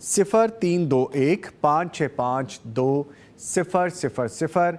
0321-565-2000।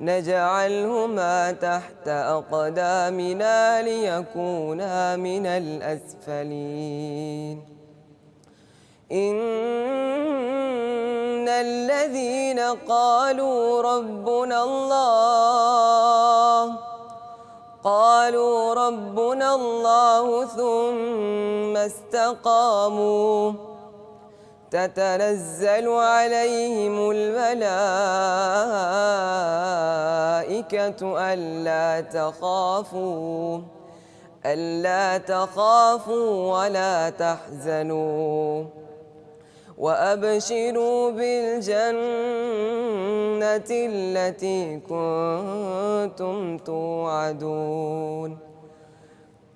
نجعلهما تحت أقدامنا ليكونا من الأسفلين إن الذين قالوا ربنا الله ثم استقاموا تتنزل عليهم الملائكة ألا تخافوا ولا تحزنوا وأبشروا بالجنة التي كنتم توعدون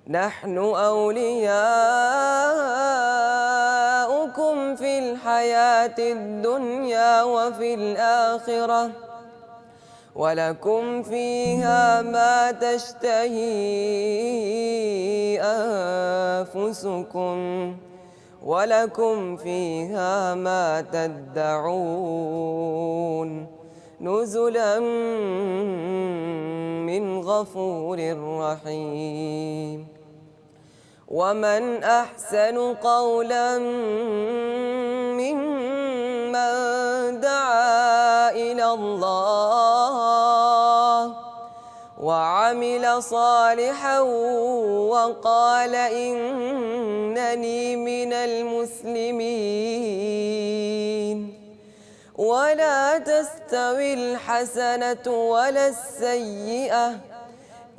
نحن أولياؤكم في الحياة الدنيا وفي الآخرة ولكم فيها ما تشتهي أنفسكم ولكم فيها ما تدعون نزلا من غفور رحيم ومن أحسن قولا ممن دعا إلى الله وعمل صالحا وقال إنني من المسلمين ولا تستوي الحسنة ولا السيئة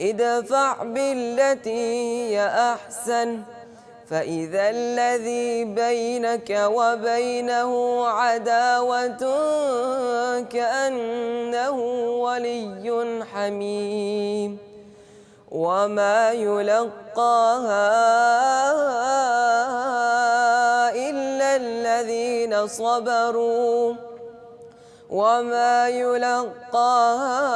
ادفع بالتي هي أحسن فإذا الذي بينك وبينه عداوة كأنه ولي حميم وما يلقاها إلا الذين صبروا وما يلقاها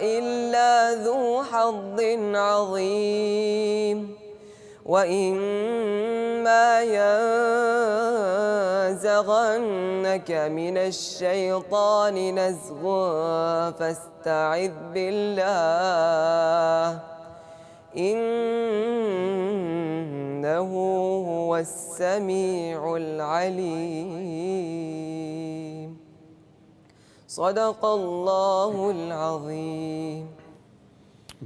إلا ذو حظ عظيم وإما ينزغنك من الشيطان نزغ فاستعذ بالله إنه هو السميع العليم صدق الله العظيم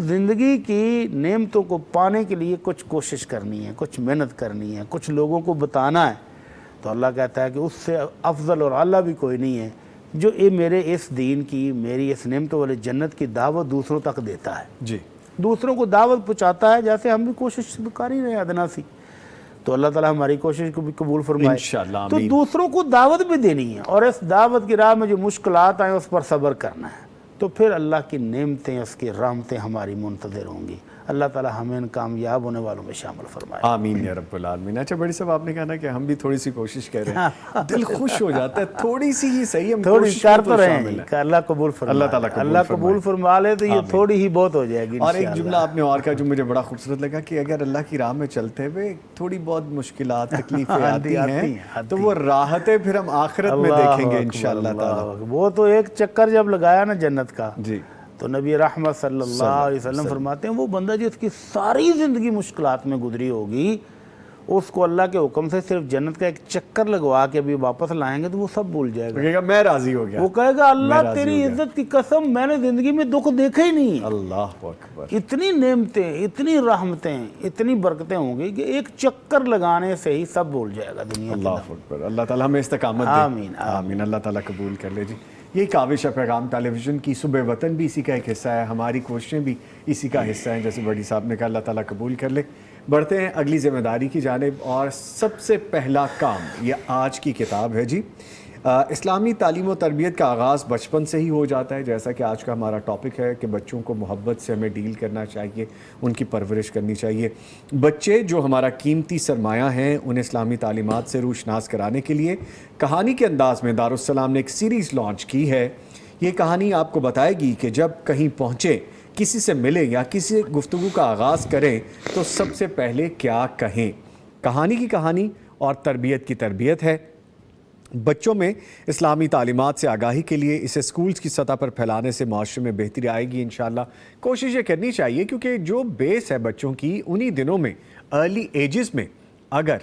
زندگی کی نعمتوں کو پانے کے لیے کچھ کوشش کرنی ہے، کچھ محنت کرنی ہے، کچھ لوگوں کو بتانا ہے. تو اللہ کہتا ہے کہ اس سے افضل اور اعلیٰ بھی کوئی نہیں ہے جو یہ میرے اس دین کی، میری اس نعمتوں والے جنت کی دعوت دوسروں تک دیتا ہے، جی دوسروں کو دعوت پہنچاتا ہے. جیسے ہم بھی کوشش کر ہی رہے ہیں ادنا سی، تو اللہ تعالیٰ ہماری کوشش کو بھی قبول فرمائے. انشاءاللہ تو آمین. دوسروں کو دعوت بھی دینی ہے، اور اس دعوت کی راہ میں جو مشکلات آئیں اس پر صبر کرنا ہے. تو پھر اللہ کی نعمتیں، اس کی رحمتیں ہماری منتظر ہوں گی. اللہ تعالیٰ ہمیں ان کامیاب ہونے والوں میں شامل فرمائے. آمین یا رب العالمین. اچھا بڑی صاحب، آپ نے کہا نا کہ ہم بھی تھوڑی سی کوشش کر رہے ہیں، دل خوش ہو جاتا ہے. تھوڑی سی ہی صحیح، ہم تھوڑی کوشش کر میں تو رہے شامل ہیں ہیں. کہ اللہ قبول فرمائے. اللہ تعالیٰ قبول اللہ قبول فرما لے تو یہ تھوڑی ہی بہت ہو جائے گی. اور ایک جملہ آپ نے اور کہا جو مجھے بڑا خوبصورت لگا کہ اگر اللہ کی راہ میں چلتے ہوئے تھوڑی بہت مشکلات، تکلیفیں آتی ہیں تو وہ راحتیں پھر ہم آخرت میں دیکھیں گے انشاءاللہ تعالیٰ. وہ تو ایک چکر جب لگایا نا جنت کا، جی تو نبی رحمت صلی اللہ علیہ وسلم فرماتے ہیں وہ بندہ جس کی ساری زندگی مشکلات میں گزری ہوگی، اس کو اللہ کے حکم سے صرف جنت کا ایک چکر لگوا کے ابھی واپس لائیں گے تو وہ سب بھول جائے گا. کہے گا میں راضی ہو گیا. وہ کہے گا اللہ تیری عزت کی قسم، میں نے زندگی میں دکھ دیکھا ہی نہیں. اللہ اکبر. اتنی نعمتیں، اتنی رحمتیں، اتنی برکتیں ہوں گی کہ ایک چکر لگانے سے ہی سب بھول جائے گا دنیا کی. اللہ اکبر. اللہ تعالیٰ ہمیں استقامت دے. آمین آمین. اللہ تعالیٰ قبول کر لے. جی یہ کاوش پیغام ٹیلی ویژن کی صبح وطن بھی اسی کا ایک حصہ ہے، ہماری کوششیں بھی اسی کا حصہ ہیں، جیسے بڑی صاحب نے کہا. اللہ تعالیٰ قبول کر لے. بڑھتے ہیں اگلی ذمہ داری کی جانب، اور سب سے پہلا کام یہ آج کی کتاب ہے. جی اسلامی تعلیم و تربیت کا آغاز بچپن سے ہی ہو جاتا ہے، جیسا کہ آج کا ہمارا ٹاپک ہے کہ بچوں کو محبت سے ہمیں ڈیل کرنا چاہیے، ان کی پرورش کرنی چاہیے. بچے جو ہمارا قیمتی سرمایہ ہیں، انہیں اسلامی تعلیمات سے روشناس کرانے کے لیے کہانی کے انداز میں دارالسلام نے ایک سیریز لانچ کی ہے. یہ کہانی آپ کو بتائے گی کہ جب کہیں پہنچے، کسی سے ملیں یا کسی گفتگو کا آغاز کریں تو سب سے پہلے کیا کہیں. کہانی کی کہانی اور تربیت کی تربیت ہے. بچوں میں اسلامی تعلیمات سے آگاہی کے لیے اسے اسکولز کی سطح پر پھیلانے سے معاشرے میں بہتری آئے گی انشاءاللہ. کوشش یہ کرنی چاہیے کیونکہ جو بیس ہے بچوں کی، انہی دنوں میں ارلی ایجز میں اگر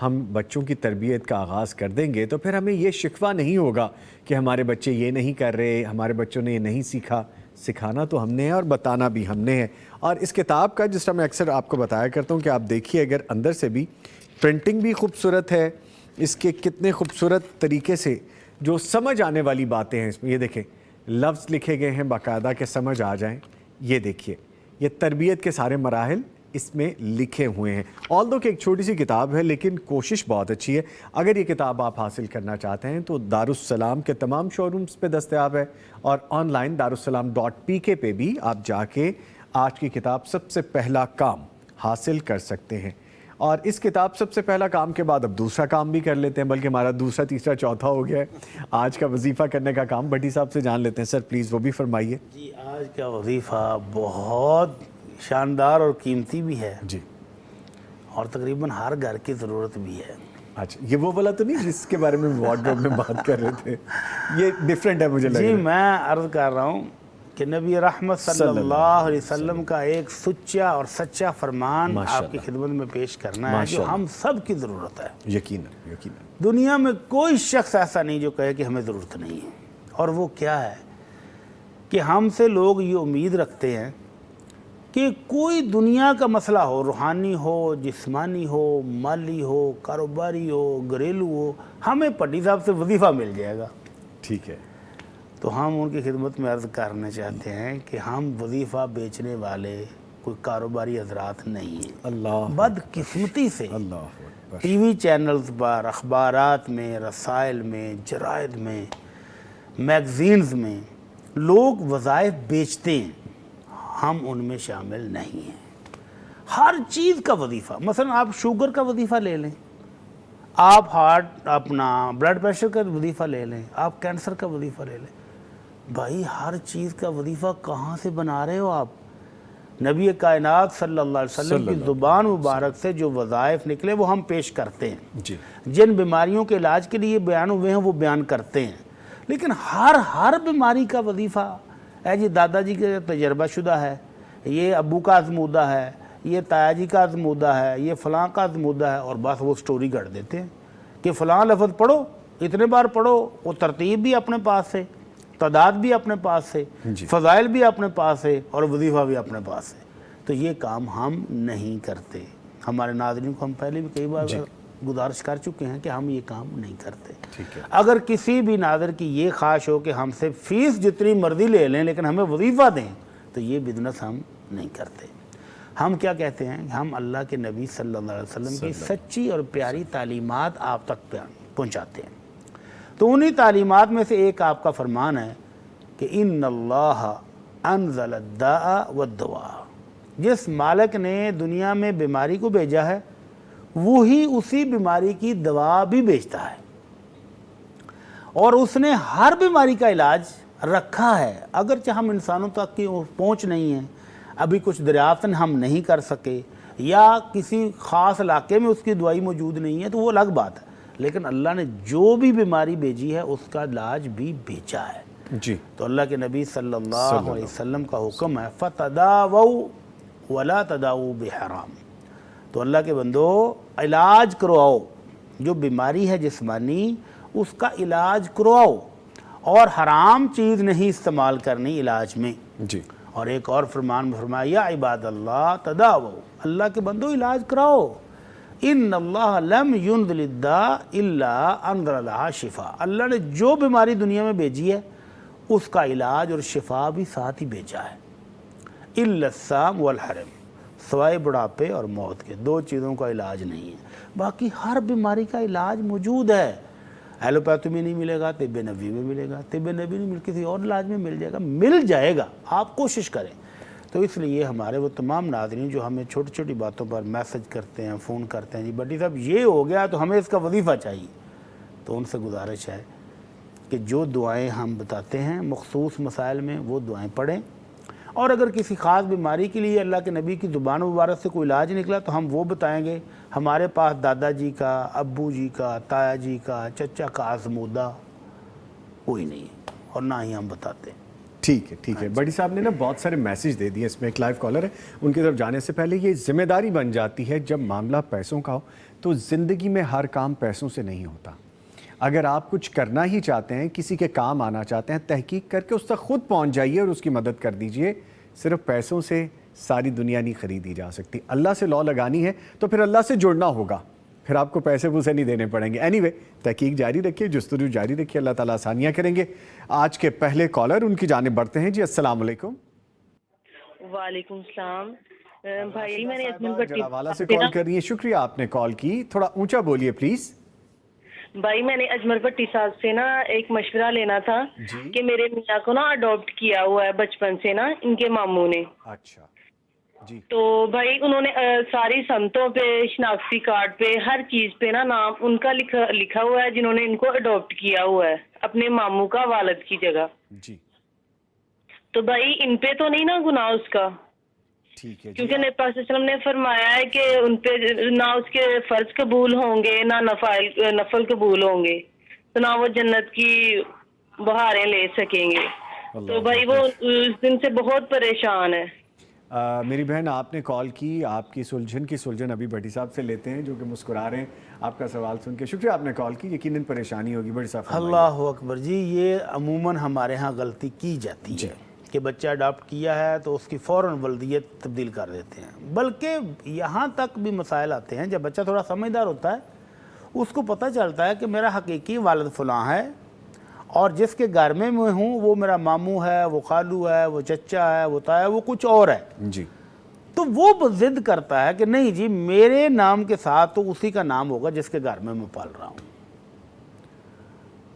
ہم بچوں کی تربیت کا آغاز کر دیں گے تو پھر ہمیں یہ شکوہ نہیں ہوگا کہ ہمارے بچے یہ نہیں کر رہے، ہمارے بچوں نے یہ نہیں سیکھا. سکھانا تو ہم نے ہے اور بتانا بھی ہم نے ہے. اور اس کتاب کا جس طرح میں اکثر آپ کو بتایا کرتا ہوں کہ آپ دیکھیے، اگر اندر سے بھی پرنٹنگ بھی خوبصورت ہے، اس کے کتنے خوبصورت طریقے سے جو سمجھ آنے والی باتیں ہیں اس میں. یہ دیکھیں لفظ لکھے گئے ہیں باقاعدہ کہ سمجھ آ جائیں. یہ دیکھیے یہ تربیت کے سارے مراحل اس میں لکھے ہوئے ہیں. آلدو کہ ایک چھوٹی سی کتاب ہے لیکن کوشش بہت اچھی ہے. اگر یہ کتاب آپ حاصل کرنا چاہتے ہیں تو دارالسلام کے تمام شو رومز پہ دستیاب ہے، اور آن لائن darussalam.pk پہ بھی آپ جا کے آج کی کتاب سب سے پہلا کام حاصل کر سکتے ہیں. اور اس کتاب سب سے پہلا کام کے بعد اب دوسرا کام بھی کر لیتے ہیں، بلکہ ہمارا دوسرا تیسرا چوتھا ہو گیا ہے. آج کا وظیفہ کرنے کا کام بھٹی صاحب سے جان لیتے ہیں. سر پلیز وہ بھی فرمائیے. جی آج کا وظیفہ بہت شاندار اور قیمتی بھی ہے جی، اور تقریباً ہر گھر کی ضرورت بھی ہے. اچھا یہ وہ والا تو نہیں جس کے بارے میں وارڈروب میں بات کر رہے تھے؟ یہ ڈیفرنٹ ہے مجھے لگ رہا جی ہے. میں عرض کر رہا ہوں کہ نبی رحمت صلی اللہ علیہ وسلم کا ایک سچا اور سچا فرمان آپ کی خدمت میں پیش کرنا ہے جو ہم سب کی ضرورت ہے. یقیناً یقیناً. دنیا میں کوئی شخص ایسا نہیں جو کہے کہ ہمیں ضرورت نہیں ہے. اور وہ کیا ہے کہ ہم سے لوگ یہ امید رکھتے ہیں کہ کوئی دنیا کا مسئلہ ہو، روحانی ہو، جسمانی ہو، مالی ہو، کاروباری ہو، گھریلو ہو، ہمیں پٹی صاحب سے وظیفہ مل جائے گا. ٹھیک ہے. تو ہم ان کی خدمت میں عرض کرنا چاہتے ہیں کہ ہم وظیفہ بیچنے والے کوئی کاروباری حضرات نہیں ہیں. اللہ بدقسمتی سے اللہ اکبر. ٹی وی چینلز پر، اخبارات میں، رسائل میں، جرائد میں، میگزینز میں لوگ وظائف بیچتے ہیں، ہم ان میں شامل نہیں ہیں. ہر چیز کا وظیفہ، مثلا آپ شوگر کا وظیفہ لے لیں، آپ ہارٹ اپنا بلڈ پریشر کا وظیفہ لے لیں، آپ کینسر کا وظیفہ لے لیں. بھائی ہر چیز کا وظیفہ کہاں سے بنا رہے ہو آپ؟ نبی کائنات صلی اللہ علیہ وسلم کی زبان مبارک سے جو وظائف نکلے وہ ہم پیش کرتے ہیں. جی جن بیماریوں کے علاج کے لیے بیان ہوئے ہیں وہ بیان کرتے ہیں. لیکن ہر بیماری کا وظیفہ جی دادا جی کا تجربہ شدہ ہے، یہ ابو کا آزمودہ ہے، یہ تایا جی کا آزمودہ ہے، یہ فلاں کا آزمودہ ہے، اور بس وہ سٹوری گھڑ دیتے ہیں کہ فلاں لفظ پڑھو، اتنے بار پڑھو، وہ ترتیب بھی اپنے پاس سے تعداد بھی اپنے پاس ہے، جی۔ فضائل بھی اپنے پاس ہے، اور وظیفہ بھی اپنے پاس ہے، تو یہ کام ہم نہیں کرتے۔ ہمارے ناظرین کو ہم پہلے بھی کئی بار گزارش کر چکے ہیں کہ ہم یہ کام نہیں کرتے۔ ٹھیک ہے۔ اگر کسی بھی ناظر کی یہ خواہش ہو کہ ہم سے فیس جتنی مرضی لے لیں لیکن ہمیں وظیفہ دیں، تو یہ بزنس ہم نہیں کرتے۔ ہم کیا کہتے ہیں؟ ہم اللہ کے نبی صلی اللہ علیہ وسلم کی سچی اور پیاری تعلیمات آپ تک پہنچاتے ہیں۔ تو انہی تعلیمات میں سے ایک آپ کا فرمان ہے کہ ان اللہ انزل الداء والدواء، جس مالک نے دنیا میں بیماری کو بھیجا ہے وہی اسی بیماری کی دوا بھی بیچتا ہے، اور اس نے ہر بیماری کا علاج رکھا ہے۔ اگرچہ ہم انسانوں تک کی پہنچ نہیں ہے، ابھی کچھ دریافت ہم نہیں کر سکے، یا کسی خاص علاقے میں اس کی دوائی موجود نہیں ہے، تو وہ الگ بات ہے، لیکن اللہ نے جو بھی بیماری بھیجی ہے اس کا علاج بھی بھیجا ہے۔ جی۔ تو اللہ کے نبی صلی اللہ علیہ وسلم کا حکم ہے فَتَدَاوَوْا وَلَا تَدَاوُوا بِحَرَام، تو اللہ کے بندو علاج کرواؤ، جو بیماری ہے جسمانی اس کا علاج کرواؤ، اور حرام چیز نہیں استعمال کرنی علاج میں۔ جی۔ اور ایک اور فرمان میں فرمایا یا عباد اللہ تداووا، اللہ کے بندو علاج کراؤ، ان اللہ لم ينزل الداء الا انزل لها شفاء، اللہ نے جو بیماری دنیا میں بھیجی ہے اس کا علاج اور شفا بھی ساتھ ہی بھیجا ہے۔ الا السام والحرم، سوائے بڑھاپے اور موت کے، دو چیزوں کا علاج نہیں ہے، باقی ہر بیماری کا علاج موجود ہے۔ ایلوپیتھی میں نہیں ملے گا، طب نبوی میں ملے گا، طب نبوی نہیں مل کسی اور علاج میں مل جائے گا، آپ کوشش کریں۔ تو اس لیے ہمارے وہ تمام ناظرین جو ہمیں چھوٹی چھوٹی باتوں پر میسج کرتے ہیں، فون کرتے ہیں، جی بڈی صاحب یہ ہو گیا تو ہمیں اس کا وظیفہ چاہیے، تو ان سے گزارش ہے کہ جو دعائیں ہم بتاتے ہیں مخصوص مسائل میں وہ دعائیں پڑھیں، اور اگر کسی خاص بیماری کے لیے اللہ کے نبی کی زبان مبارک سے کوئی علاج نکلا تو ہم وہ بتائیں گے۔ ہمارے پاس دادا جی کا، ابو جی کا، تایا جی کا، چچا کا آزمودہ کوئی نہیں ہے، اور نہ ہی ہم بتاتے ہیں۔ ٹھیک ہے، ٹھیک ہے۔ بڑی صاحب نے نا بہت سارے میسج دے دیے، اس میں ایک لائیو کالر ہے، ان کی طرف جانے سے پہلے یہ ذمہ داری بن جاتی ہے جب معاملہ پیسوں کا ہو تو زندگی میں ہر کام پیسوں سے نہیں ہوتا۔ اگر آپ کچھ کرنا ہی چاہتے ہیں، کسی کے کام آنا چاہتے ہیں، تحقیق کر کے اس تک خود پہنچ جائیے اور اس کی مدد کر دیجئے۔ صرف پیسوں سے ساری دنیا نہیں خریدی جا سکتی، اللہ سے لو لگانی ہے تو پھر اللہ سے جڑنا ہوگا، پھر آپ کو پیسے پوسے نہیں دینے پڑیں گے۔ اینی وے، تحقیق جاری رکھیے، جستجو جاری رکھیے، اللہ تعالیٰ آسانیاں کریں گے۔ آج کے پہلے کالر ان کی جانب بڑھتے ہیں۔ جی السلام علیکم۔ وعلیکم السلام بھائی، میں نے اجمل بٹی جلاوالہ سے کال کر رہی ہیں، شکریہ آپ نے کال کی، تھوڑا اونچا بولیے پلیز۔ بھائی میں نے اجمل بٹی صاحب سے نا ایک مشورہ لینا تھا کہ میرے میاں کو نا اڈاپٹ کیا ہوا ہے بچپن سے نا ان کے ماموں نے۔ اچھا جی۔ تو بھائی انہوں نے ساری سمتوں پہ، شناختی کارڈ پہ، ہر چیز پہ نا نام ان کا لکھا ہوا ہے جنہوں نے ان کو اڈاپٹ کیا ہوا ہے اپنے ماموں کا والد کی جگہ۔ جی تو بھائی ان پہ تو نہیں نا گناہ اس کا؟ ٹھیک ہے، کیونکہ نبی صلی اللہ علیہ وسلم نے فرمایا ہے کہ ان پہ نہ اس کے فرض قبول ہوں گے، نہ نفل قبول ہوں گے، تو نہ وہ جنت کی بہاریں لے سکیں گے۔ تو بھائی وہ اس دن سے بہت پریشان ہے۔ میری بہن آپ نے کال کی، آپ کی سلجھن ابھی بٹی صاحب سے لیتے ہیں جو کہ مسکرا رہے ہیں آپ کا سوال سن کے۔ شکریہ آپ نے کال کی، یقیناً پریشانی ہوگی بڑی صاحب۔ اللہ اکبر جی، یہ عموماً ہمارے ہاں غلطی کی جاتی ہے کہ بچہ اڈاپٹ کیا ہے تو اس کی فوراً ولدیت تبدیل کر دیتے ہیں، بلکہ یہاں تک بھی مسائل آتے ہیں جب بچہ تھوڑا سمجھدار ہوتا ہے، اس کو پتہ چلتا ہے کہ میرا حقیقی والد فلاں ہے، اور جس کے گھر میں ہوں وہ میرا ماموں ہے، وہ خالو ہے، وہ چچا ہے، وہ تایا، وہ کچھ اور ہے جی۔ تو وہ ضد کرتا ہے کہ نہیں جی میرے نام کے ساتھ تو اسی کا نام ہوگا جس کے گھر میں پال رہا ہوں۔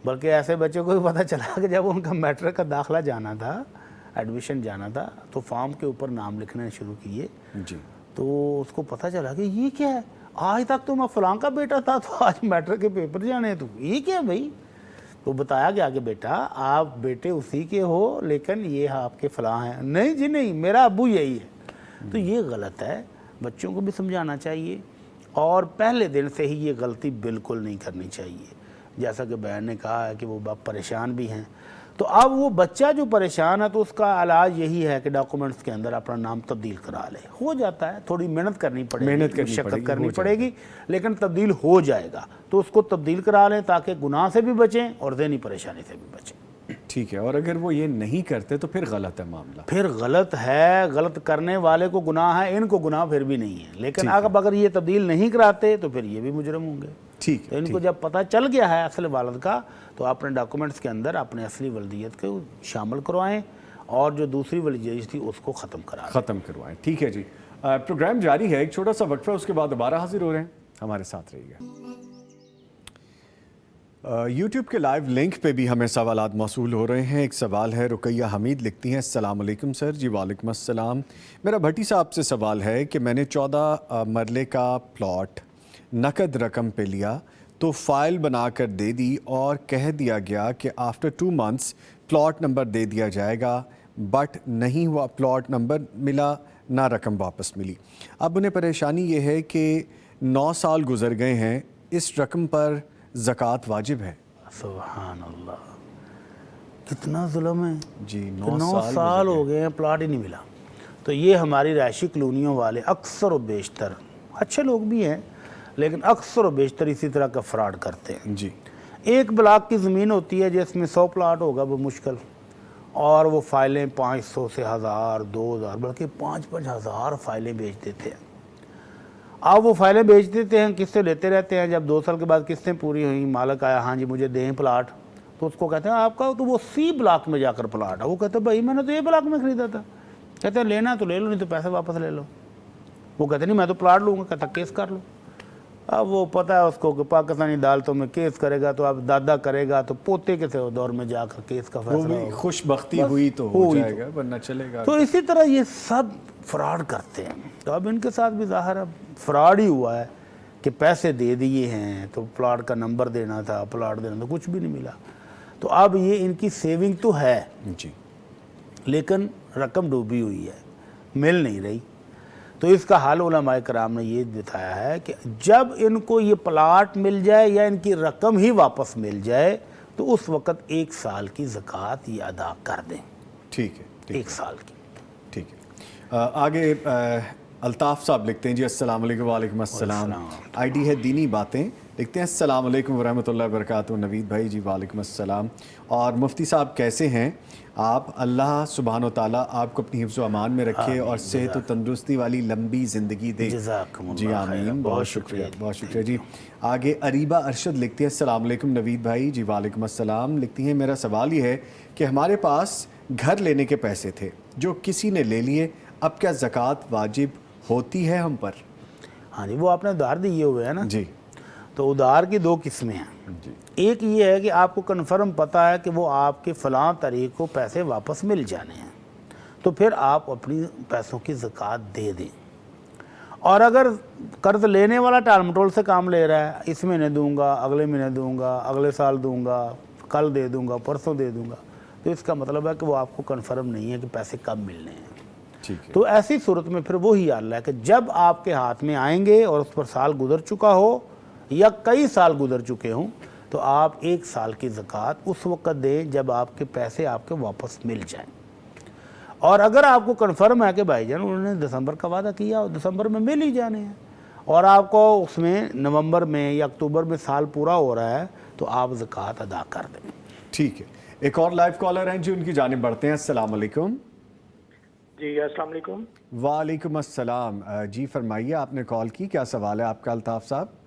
بلکہ ایسے بچوں کو بھی پتہ چلا کہ جب ان کا میٹرک کا داخلہ جانا تھا، ایڈمیشن جانا تھا، تو فارم کے اوپر نام لکھنے شروع کیے جی۔ تو اس کو پتہ چلا کہ یہ کیا ہے، آج تک تو میں فلاں کا بیٹا تھا، تو آج میٹرک کے پیپر جانے ہیں، تو یہ کیا ہے بھائی؟ تو بتایا گیا کہ بیٹا آپ بیٹے اسی کے ہو لیکن یہ آپ کے فلاں ہیں۔ نہیں جی نہیں، میرا ابو یہی ہے۔ تو یہ غلط ہے، بچوں کو بھی سمجھانا چاہیے، اور پہلے دن سے ہی یہ غلطی بالکل نہیں کرنی چاہیے۔ جیسا کہ بہن نے کہا ہے کہ وہ باپ پریشان بھی ہیں، تو اب وہ بچہ جو پریشان ہے تو اس کا علاج یہی ہے کہ ڈاکومنٹس کے اندر اپنا نام تبدیل کرا لے۔ ہو جاتا ہے، تھوڑی محنت کرنی پڑے گی، مشقت کرنی پڑے گی، لیکن تبدیل ہو جائے گا۔ تو اس کو تبدیل کرا لیں تاکہ گناہ سے بھی بچیں اور ذہنی پریشانی سے بھی بچیں۔ ٹھیک ہے، اور اگر وہ یہ نہیں کرتے تو پھر غلط ہے معاملہ. پھر غلط ہے، غلط کرنے والے کو گناہ ہے، ان کو گناہ پھر بھی نہیں ہے. لیکن اگر یہ تبدیل نہیں کراتے تو پھر یہ بھی مجرم ہوں گے. ٹھیک تو ہے، ان کو جب پتہ چل گیا ہے اصل والد کا تو اپنے ڈاکومنٹس کے اندر اپنے اصلی ولدیت کو شامل کروائیں اور جو دوسری ولدیت تھی اس کو ختم کروائیں. ٹھیک ہے جی، پروگرام جاری ہے، ایک چھوٹا سا وقفہ، اس کے بعد دوبارہ حاضر ہو رہے ہیں، ہمارے ساتھ رہیے گا. یوٹیوب کے لائیو لنک پہ بھی ہمیں سوالات موصول ہو رہے ہیں. ایک سوال ہے، رقیہ حمید لکھتی ہیں السلام علیکم سر. جی وعلیکم السلام. میرا بھٹی صاحب سے سوال ہے کہ میں نے 14 مرلے کا پلاٹ نقد رقم پہ لیا تو فائل بنا کر دے دی اور کہہ دیا گیا کہ آفٹر 2 months پلاٹ نمبر دے دیا جائے گا، بٹ نہیں ہوا، پلاٹ نمبر ملا نہ رقم واپس ملی. اب انہیں پریشانی یہ ہے کہ 9 سال گزر گئے ہیں، اس رقم پر زکوٰۃ واجب ہے؟ سبحان اللہ، کتنا ظلم ہے جی. 9 سال ہو گئے ہیں پلاٹ ہی نہیں ملا. تو یہ ہماری رہائشی کلونیوں والے اکثر و بیشتر، اچھے لوگ بھی ہیں لیکن اکثر و بیشتر اسی طرح کا فراڈ کرتے ہیں. جی. ایک بلاک کی زمین ہوتی ہے جس میں 100 پلاٹ ہوگا وہ مشکل، اور وہ فائلیں 500 سے 1000 2000 بلکہ 5-5 ہزار فائلیں بیچ دیتے ہیں. اب وہ فائلیں بیچ دیتے ہیں، قسطیں لیتے رہتے ہیں. جب 2 سال کے بعد قسطیں پوری ہوئیں، مالک آیا، ہاں جی مجھے دیں پلاٹ، تو اس کو کہتے ہیں آپ کا تو وہ سی بلاک میں جا کر پلاٹ ہے. وہ کہتے ہیں بھائی میں نے تو یہ بلاک میں خریدا تھا. کہتے ہیں لینا تو لے لو، نہیں تو پیسے واپس لے لو. وہ کہتے ہیں نہیں میں تو پلاٹ لوں گا. کہتا کیس کر لو. اب وہ پتہ ہے اس کو کہ پاکستانی عدالتوں میں کیس کرے گا تو اب دادا کرے گا تو پوتے کے دور میں جا کر کیس کا فیصلہ ہوگا. خوش بختی ہوئی تو ہو جائے گا، ورنہ چلے گا. تو اسی طرح یہ سب فراڈ کرتے ہیں. تو اب ان کے ساتھ بھی ظاہر اب فراڈ ہی ہوا ہے کہ پیسے دے دیے ہیں تو پلاٹ کا نمبر دینا تھا، پلاٹ دینا تھا، کچھ بھی نہیں ملا. تو اب یہ ان کی سیونگ تو ہے جی، لیکن رقم ڈوبی ہوئی ہے، مل نہیں رہی. تو اس کا حل علماء کرام نے یہ بتایا ہے کہ جب ان کو یہ پلاٹ مل جائے یا ان کی رقم ہی واپس مل جائے تو اس وقت 1 سال کی زکوٰۃ یہ ادا کر دیں. ٹھیک ہے. 1 سال کی. ٹھیک ہے. آگے الطاف صاحب لکھتے ہیں جی السلام علیکم. وعلیکم السلام. آئی ڈی ہے دینی باتیں، لکھتے ہیں السلام علیکم ورحمۃ اللہ وبرکاتہ. نوید بھائی جی وعلیکم السلام. اور مفتی صاحب کیسے ہیں آپ؟ اللہ سبحانہ و تعالیٰ آپ کو اپنی حفظ و امان میں رکھے اور صحت و تندرستی والی لمبی زندگی دے. جی آمین. بہت شکریہ، بہت شکریہ جی. آگے اریبہ ارشد لکھتے ہیں السلام علیکم نوید بھائی. جی وعلیکم السلام. لکھتی ہیں میرا سوال یہ ہے کہ ہمارے پاس گھر لینے کے پیسے تھے جو کسی نے لے لیے، اب کیا زکوٰۃ واجب ہوتی ہے ہم پر؟ ہاں جی، وہ آپ نے ادھار دیے ہوئے ہیں نا. جی. تو ادھار کی 2 قسمیں ہیں. جی. ایک یہ ہے کہ آپ کو کنفرم پتہ ہے کہ وہ آپ کے فلاں تاریخ کو پیسے واپس مل جانے ہیں، تو پھر آپ اپنی پیسوں کی زکوٰۃ دے دیں. اور اگر قرض لینے والا ٹال مٹول سے کام لے رہا ہے، اس مہینے دوں گا، اگلے مہینے دوں گا، اگلے سال دوں گا، کل دے دوں گا، پرسوں دے دوں گا، تو اس کا مطلب ہے کہ وہ آپ کو کنفرم نہیں ہے کہ پیسے کب ملنے ہیں. تو ایسی صورت میں پھر وہی حل ہے کہ جب آپ کے ہاتھ میں آئیں گے اور اس پر سال گزر چکا ہو یا کئی سال گزر چکے ہوں تو آپ 1 سال کی زکوٰۃ اس وقت دیں جب آپ کے پیسے آپ کے واپس مل جائیں. اور اگر آپ کو کنفرم ہے کہ بھائی جان انہوں نے دسمبر کا وعدہ کیا اور دسمبر میں مل ہی جانے ہیں اور آپ کو اس میں نومبر میں یا اکتوبر میں سال پورا ہو رہا ہے تو آپ زکوٰۃ ادا کر دیں. ٹھیک ہے. ایک اور لائیو کالر ہیں جو ان کی جانب بڑھتے ہیں. السلام علیکم. جی السلام علیکم. وعلیکم السلام. جی فرمائیے، آپ نے کال کی، کیا سوال ہے آپ کا الطاف صاحب؟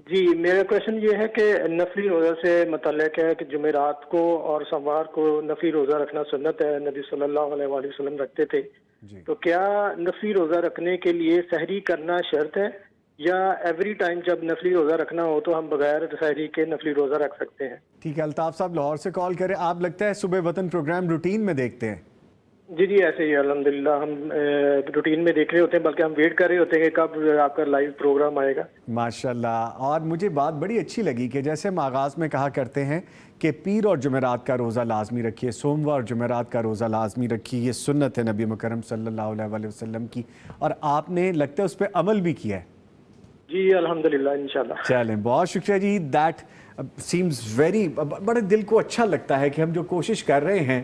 جی میرا کوشچن یہ ہے کہ نفلی روزہ سے متعلق ہے کہ جمعرات کو اور سوموار کو نفلی روزہ رکھنا سنت ہے، نبی صلی اللہ علیہ وآلہ وسلم رکھتے تھے. تو کیا نفلی روزہ رکھنے کے لیے سحری کرنا شرط ہے یا ایوری ٹائم جب نفلی روزہ رکھنا ہو تو ہم بغیر سحری کے نفلی روزہ رکھ سکتے ہیں؟ ٹھیک ہے. الطاف صاحب لاہور سے کال کریں. آپ لگتا ہے صبح وطن پروگرام روٹین میں دیکھتے ہیں؟ جی جی ایسے ہی الحمدللہ ہم روٹین میں دیکھ رہے ہوتے ہیں، بلکہ ہم ویٹ کر رہے ہوتے ہیں کہ کب آپ کا لائیو پروگرام آئے گا. ماشاءاللہ. اور مجھے بات بڑی اچھی لگی کہ جیسے ہم آغاز میں کہا کرتے ہیں کہ پیر اور جمعرات کا روزہ لازمی رکھیے، سوموار اور جمعرات کا روزہ لازمی رکھیے، یہ سنت ہے نبی مکرم صلی اللہ علیہ وآلہ وسلم کی، اور آپ نے لگتا ہے اس پہ عمل بھی کیا ہے. جی الحمدللہ انشاءاللہ. چلیں بہت شکریہ جی. دیٹ سیمز ویری، بڑے دل کو اچھا لگتا ہے کہ ہم جو کوشش کر رہے ہیں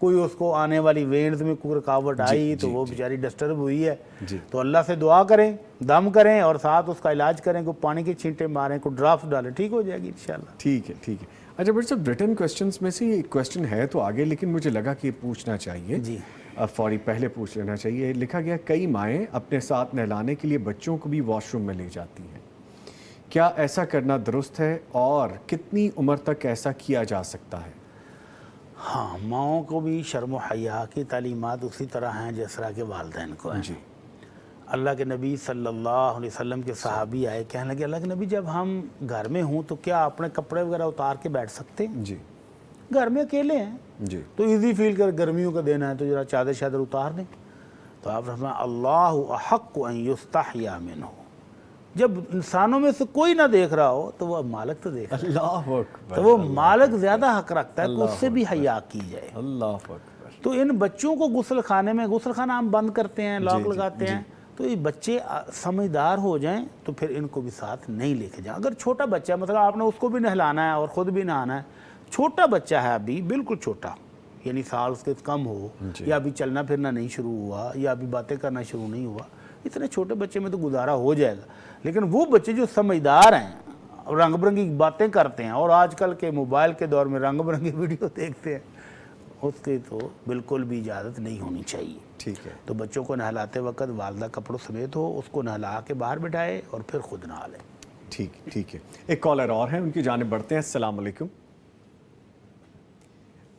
کوئی اس کو آنے والی وینز میں کوئی رکاوٹ آئی تو وہ بیچاری ڈسٹرب ہوئی ہے جی۔ تو اللہ سے دعا کریں، دم کریں اور ساتھ اس کا علاج کریں، کو پانی کے چھینٹے ماریں، کو ڈرافٹ ڈالیں، ٹھیک ہو جائے گی انشاءاللہ۔ ٹھیک ہے ٹھیک ہے۔ اچھا ڈاکٹر صاحب ریٹن کویسچنس میں سے ایک کویسچن ہے تو آگے، لیکن مجھے لگا کہ یہ پوچھنا چاہیے جی فوری پہلے پوچھ لینا چاہیے۔ لکھا گیا کئی مائیں اپنے ساتھ نہلانے کے لیے بچوں کو بھی واش روم میں لے جاتی ہیں، کیا ایسا کرنا درست ہے اور کتنی عمر تک ایسا کیا جا سکتا ہے؟ ہاں، ماؤں کو بھی شرم و حیا کی تعلیمات اسی طرح ہیں جس طرح کے والدین کو ہیں۔ جی اللہ کے نبی صلی اللہ علیہ وسلم کے صحابی آئے، کہنے لگے اللہ کے نبی جب ہم گھر میں ہوں تو کیا اپنے کپڑے وغیرہ اتار کے بیٹھ سکتے ہیں؟ جی گھر میں اکیلے ہیں جی تو ایزی فیل کر گرمیوں کا دینا ہے تو ذرا چادر شادر اتار دیں۔ تو آپ فرمایا اللہ احق ان یستحیا منہ، جب انسانوں میں سے کوئی نہ دیکھ رہا ہو تو وہ مالک تو دیکھ رہا اللہ اکبر، ہے، تو وہ مالک زیادہ حق رکھتا ہے کہ اس سے بھی حیا کی جائے۔ اللہ اکبر۔ تو ان بچوں کو غسل خانے میں، غسل خانہ ہم بند کرتے ہیں، لاک لگاتے ہیں، تو یہ بچے سمجھدار ہو جائیں تو پھر ان کو بھی ساتھ نہیں لے کے جائیں۔ اگر چھوٹا بچہ ہے، مطلب آپ نے اس کو بھی نہلانا ہے اور خود بھی نہانا ہے، چھوٹا بچہ ہے ابھی بالکل چھوٹا، یعنی سال سے کم ہو یا ابھی چلنا پھرنا نہیں شروع ہوا یا ابھی باتیں کرنا شروع نہیں ہوا، اتنے چھوٹے بچے میں تو گزارا ہو جائے گا۔ لیکن وہ بچے جو سمجھدار ہیں، رنگ برنگی باتیں کرتے ہیں اور آج کل کے موبائل کے دور میں رنگ برنگی ویڈیو دیکھتے ہیں، اس کی تو بالکل بھی اجازت نہیں ہونی چاہیے۔ ٹھیک ہے، تو بچوں کو نہلاتے وقت والدہ کپڑوں سمیت ہو، اس کو نہلا کے باہر بٹھائے اور پھر خود نہا لے۔ ٹھیک ہے۔ ایک کالر اور ہیں، ان کی جانب بڑھتے ہیں۔ السلام علیکم۔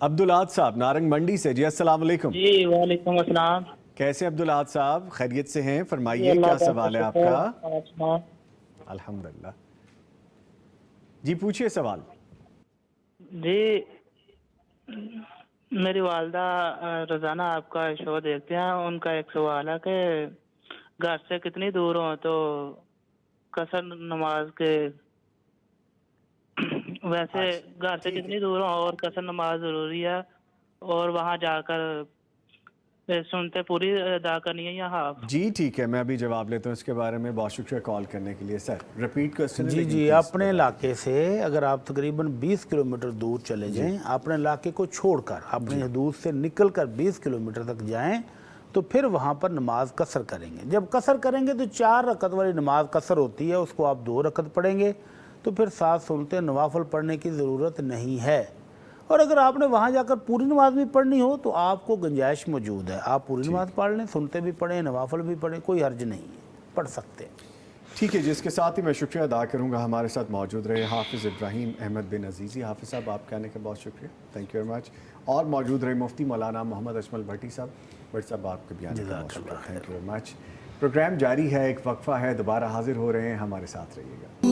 عبدالعاد صاحب نارنگ منڈی سے، جی السلام علیکم۔ جی وعلیکم السلام۔ کیسے عبدالعاد صاحب؟ خیریت سے ہیں؟ فرمائیے کیا سوال ہے آپ کا؟ الحمدللہ، جی پوچھئے سوال۔ جی میری والدہ روزانہ آپ کا شو دیکھتے ہیں، ان کا ایک سوال ہے کہ گھر سے کتنی دور ہوں تو قصر نماز کے، ویسے گھر سے کتنی دور ہوں اور قصر نماز ضروری ہے، اور وہاں جا کر سنتے پوری ادا کرنی ہے یا ہاف؟ جی ٹھیک ہے، میں ابھی جواب لیتا ہوں اس کے بارے میں۔ بہت شکریہ کال کرنے کے لیے۔ سر ریپیٹ کوسچن۔ جی اپنے علاقے سے اگر آپ تقریباً 20 کلومیٹر دور چلے جائیں، اپنے علاقے کو چھوڑ کر اپنی حدود سے نکل کر 20 کلومیٹر تک جائیں تو پھر وہاں پر نماز قصر کریں گے۔ جب قصر کریں گے تو 4 رکعت والی نماز قصر ہوتی ہے، اس کو آپ 2 رکعت پڑھیں گے، تو پھر 7 سنتیں نوافل پڑھنے کی ضرورت نہیں ہے۔ اور اگر آپ نے وہاں جا کر پوری نماز بھی پڑھنی ہو تو آپ کو گنجائش موجود ہے، آپ پوری نماز پڑھ لیں، سنتے بھی پڑھیں، نوافل بھی پڑھیں، کوئی حرج نہیں ہے، پڑھ سکتے ہیں۔ ٹھیک ہے، جس کے ساتھ ہی میں شکریہ ادا کروں گا ہمارے ساتھ موجود رہے حافظ ابراہیم احمد بن عزیزی۔ حافظ صاحب آپ کے آنے کا بہت شکریہ، تھینک یو ویری مچ۔ اور موجود رہے مفتی مولانا محمد اجمل بھٹی صاحب۔ بھٹ صاحب آپ کے بھی آنے کا بہت شکریہ، thank you very much. Programme جاری ہے، ایک وقفہ ہے، دوبارہ حاضر ہو رہے ہیں، ہمارے ساتھ رہیے گا۔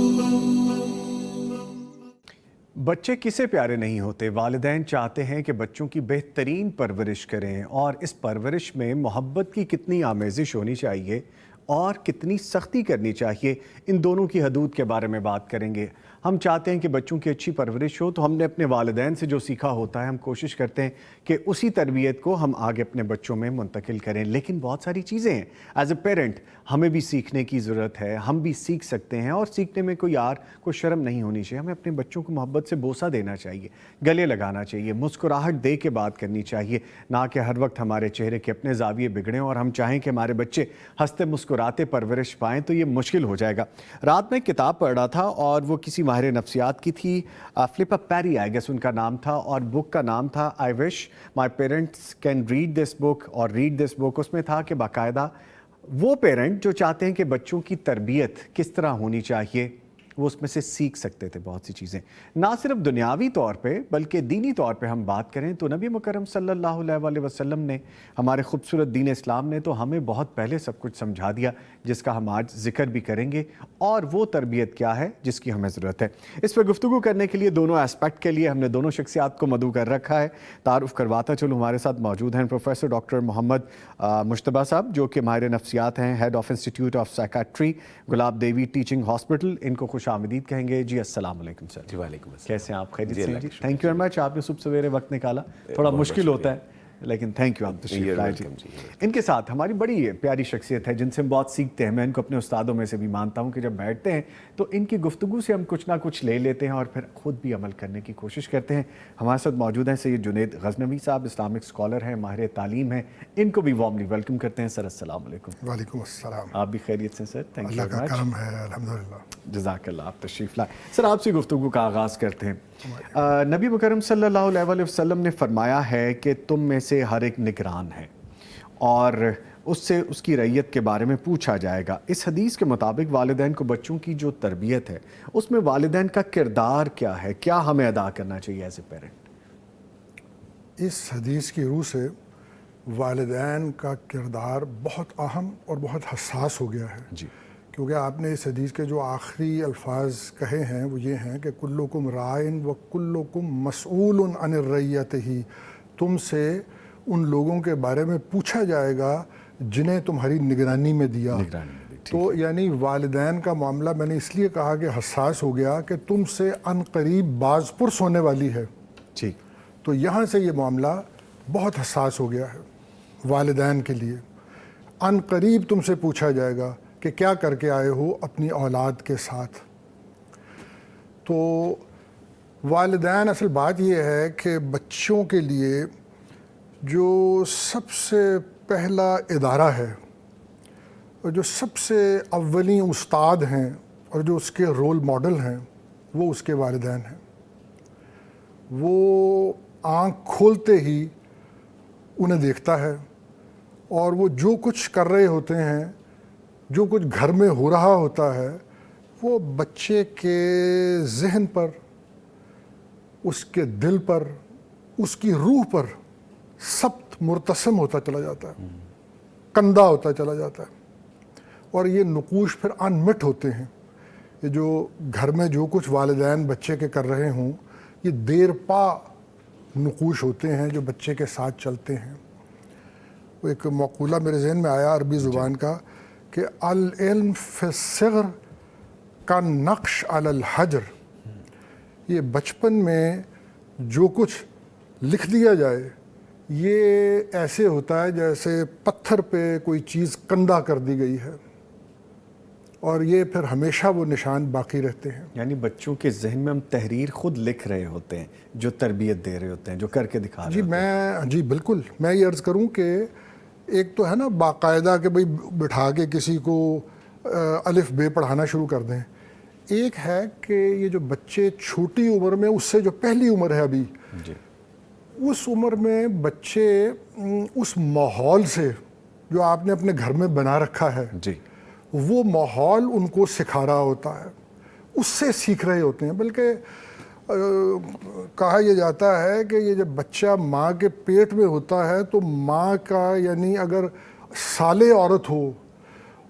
بچے کسے پیارے نہیں ہوتے؟ والدین چاہتے ہیں کہ بچوں کی بہترین پرورش کریں، اور اس پرورش میں محبت کی کتنی آمیزش ہونی چاہیے اور کتنی سختی کرنی چاہیے، ان دونوں کی حدود کے بارے میں بات کریں گے۔ ہم چاہتے ہیں کہ بچوں کی اچھی پرورش ہو، تو ہم نے اپنے والدین سے جو سیکھا ہوتا ہے ہم کوشش کرتے ہیں کہ اسی تربیت کو ہم آگے اپنے بچوں میں منتقل کریں، لیکن بہت ساری چیزیں ہیں ایز اے پیرنٹ ہمیں بھی سیکھنے کی ضرورت ہے، ہم بھی سیکھ سکتے ہیں، اور سیکھنے میں کوئی شرم نہیں ہونی چاہیے۔ ہمیں اپنے بچوں کو محبت سے بوسہ دینا چاہیے، گلے لگانا چاہیے، مسکراہٹ دے کے بات کرنی چاہیے، نہ کہ ہر وقت ہمارے چہرے کے اپنے زاویے بگڑیں اور ہم چاہیں کہ ہمارے بچے ہنستے مسکراتے پرورش پائیں، تو یہ مشکل ہو جائے گا۔ رات میں کتاب پڑھ رہا تھا اور وہ کسی ماہر نفسیات کی تھی، فلپا پیری آئی گیس ان کا نام تھا، اور بک کا نام تھا I wish my parents can read this book اور ریڈ دس بک۔ اس میں تھا کہ باقاعدہ وہ پیرنٹ جو چاہتے ہیں کہ بچوں کی تربیت کس طرح ہونی چاہیے، وہ اس میں سے سیکھ سکتے تھے بہت سی چیزیں، نہ صرف دنیاوی طور پہ بلکہ دینی طور پہ ہم بات کریں تو نبی مکرم صلی اللہ علیہ وآلہ وسلم نے، ہمارے خوبصورت دین اسلام نے تو ہمیں بہت پہلے سب کچھ سمجھا دیا، جس کا ہم آج ذکر بھی کریں گے، اور وہ تربیت کیا ہے جس کی ہمیں ضرورت ہے۔ اس پہ گفتگو کرنے کے لیے دونوں اسپیکٹ کے لیے ہم نے دونوں شخصیات کو مدعو کر رکھا ہے۔ تعارف کرواتا چلوں، ہمارے ساتھ موجود ہیں پروفیسر ڈاکٹر محمد مجتبیٰ صاحب، جو کہ ماہر نفسیات ہیں، head of institute of psychiatry Gulab Devi teaching hospital. ان کو خوش آمدید کہیں گے۔ جی السلام علیکم سر۔ جی وعلیکم السلام۔ کیسے ہیں آپ؟ خیریت سے ہیں؟ جی تھینک یو ویری مچ، آپ نے صبح سویرے وقت نکالا، تھوڑا مشکل ہوتا ہے لیکن تھینک یو آپ تشریف لائے جی. ان کے ساتھ ہماری بڑی پیاری شخصیت ہے جن سے ہم بہت سیکھتے ہیں. میں ان کو اپنے استادوں میں سے بھی مانتا ہوں کہ جب بیٹھتے ہیں تو ان کی گفتگو سے ہم کچھ نہ کچھ لے لیتے ہیں اور پھر خود بھی عمل کرنے کی کوشش کرتے ہیں. ہمارے ساتھ موجود ہیں سید جنید غزنوی صاحب, اسلامک اسکالر ہیں, ماہر تعلیم ہیں. ان کو بھی وارملی ویلکم کرتے ہیں. سر السلام علیکم. وعلیکم السلام. آپ بھی خیریت سے سر؟ تھینک یو اللہ کا کرم ہے الحمدللہ. جزاک اللہ. آپ تشریف لائے. سر آپ سے گفتگو کا آغاز کرتے ہیں. نبی مکرم صلی اللہ علیہ وسلم نے فرمایا ہے کہ تم میں سے ہر ایک نگران ہے اور اس سے اس کی رعیت کے بارے میں پوچھا جائے گا. اس حدیث کے مطابق والدین کو بچوں کی جو تربیت ہے اس میں والدین کا کردار کیا ہے, کیا ہمیں ادا کرنا چاہیے ایز اے پیرنٹ؟ اس حدیث کی روح سے والدین کا کردار بہت اہم اور بہت حساس ہو گیا ہے جی. کیونکہ آپ نے اس حدیث کے جو آخری الفاظ کہے ہیں وہ یہ ہیں کہ کلکم رائن و کلکم مسئول عن رعیتہ. تم سے ان لوگوں کے بارے میں پوچھا جائے گا جنہیں تمہاری نگرانی میں دیا. تو یعنی والدین کا معاملہ میں نے اس لیے کہا کہ حساس ہو گیا کہ تم سے عن قریب باز پرس ہونے والی ہے. ٹھیک. تو یہاں سے یہ معاملہ بہت حساس ہو گیا ہے والدین کے لیے. عن قریب تم سے پوچھا جائے گا کہ کیا کر کے آئے ہو اپنی اولاد کے ساتھ. تو والدین, اصل بات یہ ہے کہ بچوں کے لیے جو سب سے پہلا ادارہ ہے اور جو سب سے اولین استاد ہیں اور جو اس کے رول ماڈل ہیں وہ اس کے والدین ہیں. وہ آنکھ کھولتے ہی انہیں دیکھتا ہے اور وہ جو کچھ کر رہے ہوتے ہیں, جو کچھ گھر میں ہو رہا ہوتا ہے, وہ بچے کے ذہن پر, اس کے دل پر, اس کی روح پر سخت مرتسم ہوتا چلا جاتا ہے, کندہ ہوتا چلا جاتا ہے. اور یہ نقوش پھر انمٹ ہوتے ہیں. یہ جو گھر میں جو کچھ والدین بچے کے کر رہے ہوں یہ دیر پا نقوش ہوتے ہیں جو بچے کے ساتھ چلتے ہیں. وہ ایک مقولہ میرے ذہن میں آیا عربی زبان کا کہ العلم فی الصغر کا نقش علی الحجر. یہ بچپن میں جو کچھ لکھ دیا جائے یہ ایسے ہوتا ہے جیسے پتھر پہ کوئی چیز کندہ کر دی گئی ہے, اور یہ پھر ہمیشہ وہ نشان باقی رہتے ہیں. یعنی بچوں کے ذہن میں ہم تحریر خود لکھ رہے ہوتے ہیں, جو تربیت دے رہے ہوتے ہیں, جو کر کے دکھا رہے ہوتے ہیں. جی بالکل. میں یہ عرض کروں کہ ایک تو ہے نا باقاعدہ کہ بھئی بٹھا کے کسی کو الف بے پڑھانا شروع کر دیں. ایک ہے کہ یہ جو بچے چھوٹی عمر میں, اس سے جو پہلی عمر ہے ابھی, جی, اس عمر میں بچے اس ماحول سے جو آپ نے اپنے گھر میں بنا رکھا ہے, جی, وہ ماحول ان کو سکھا رہا ہوتا ہے, اس سے سیکھ رہے ہوتے ہیں. بلکہ کہا یہ جاتا ہے کہ یہ جب بچہ ماں کے پیٹ میں ہوتا ہے تو ماں کا, یعنی اگر صالح عورت ہو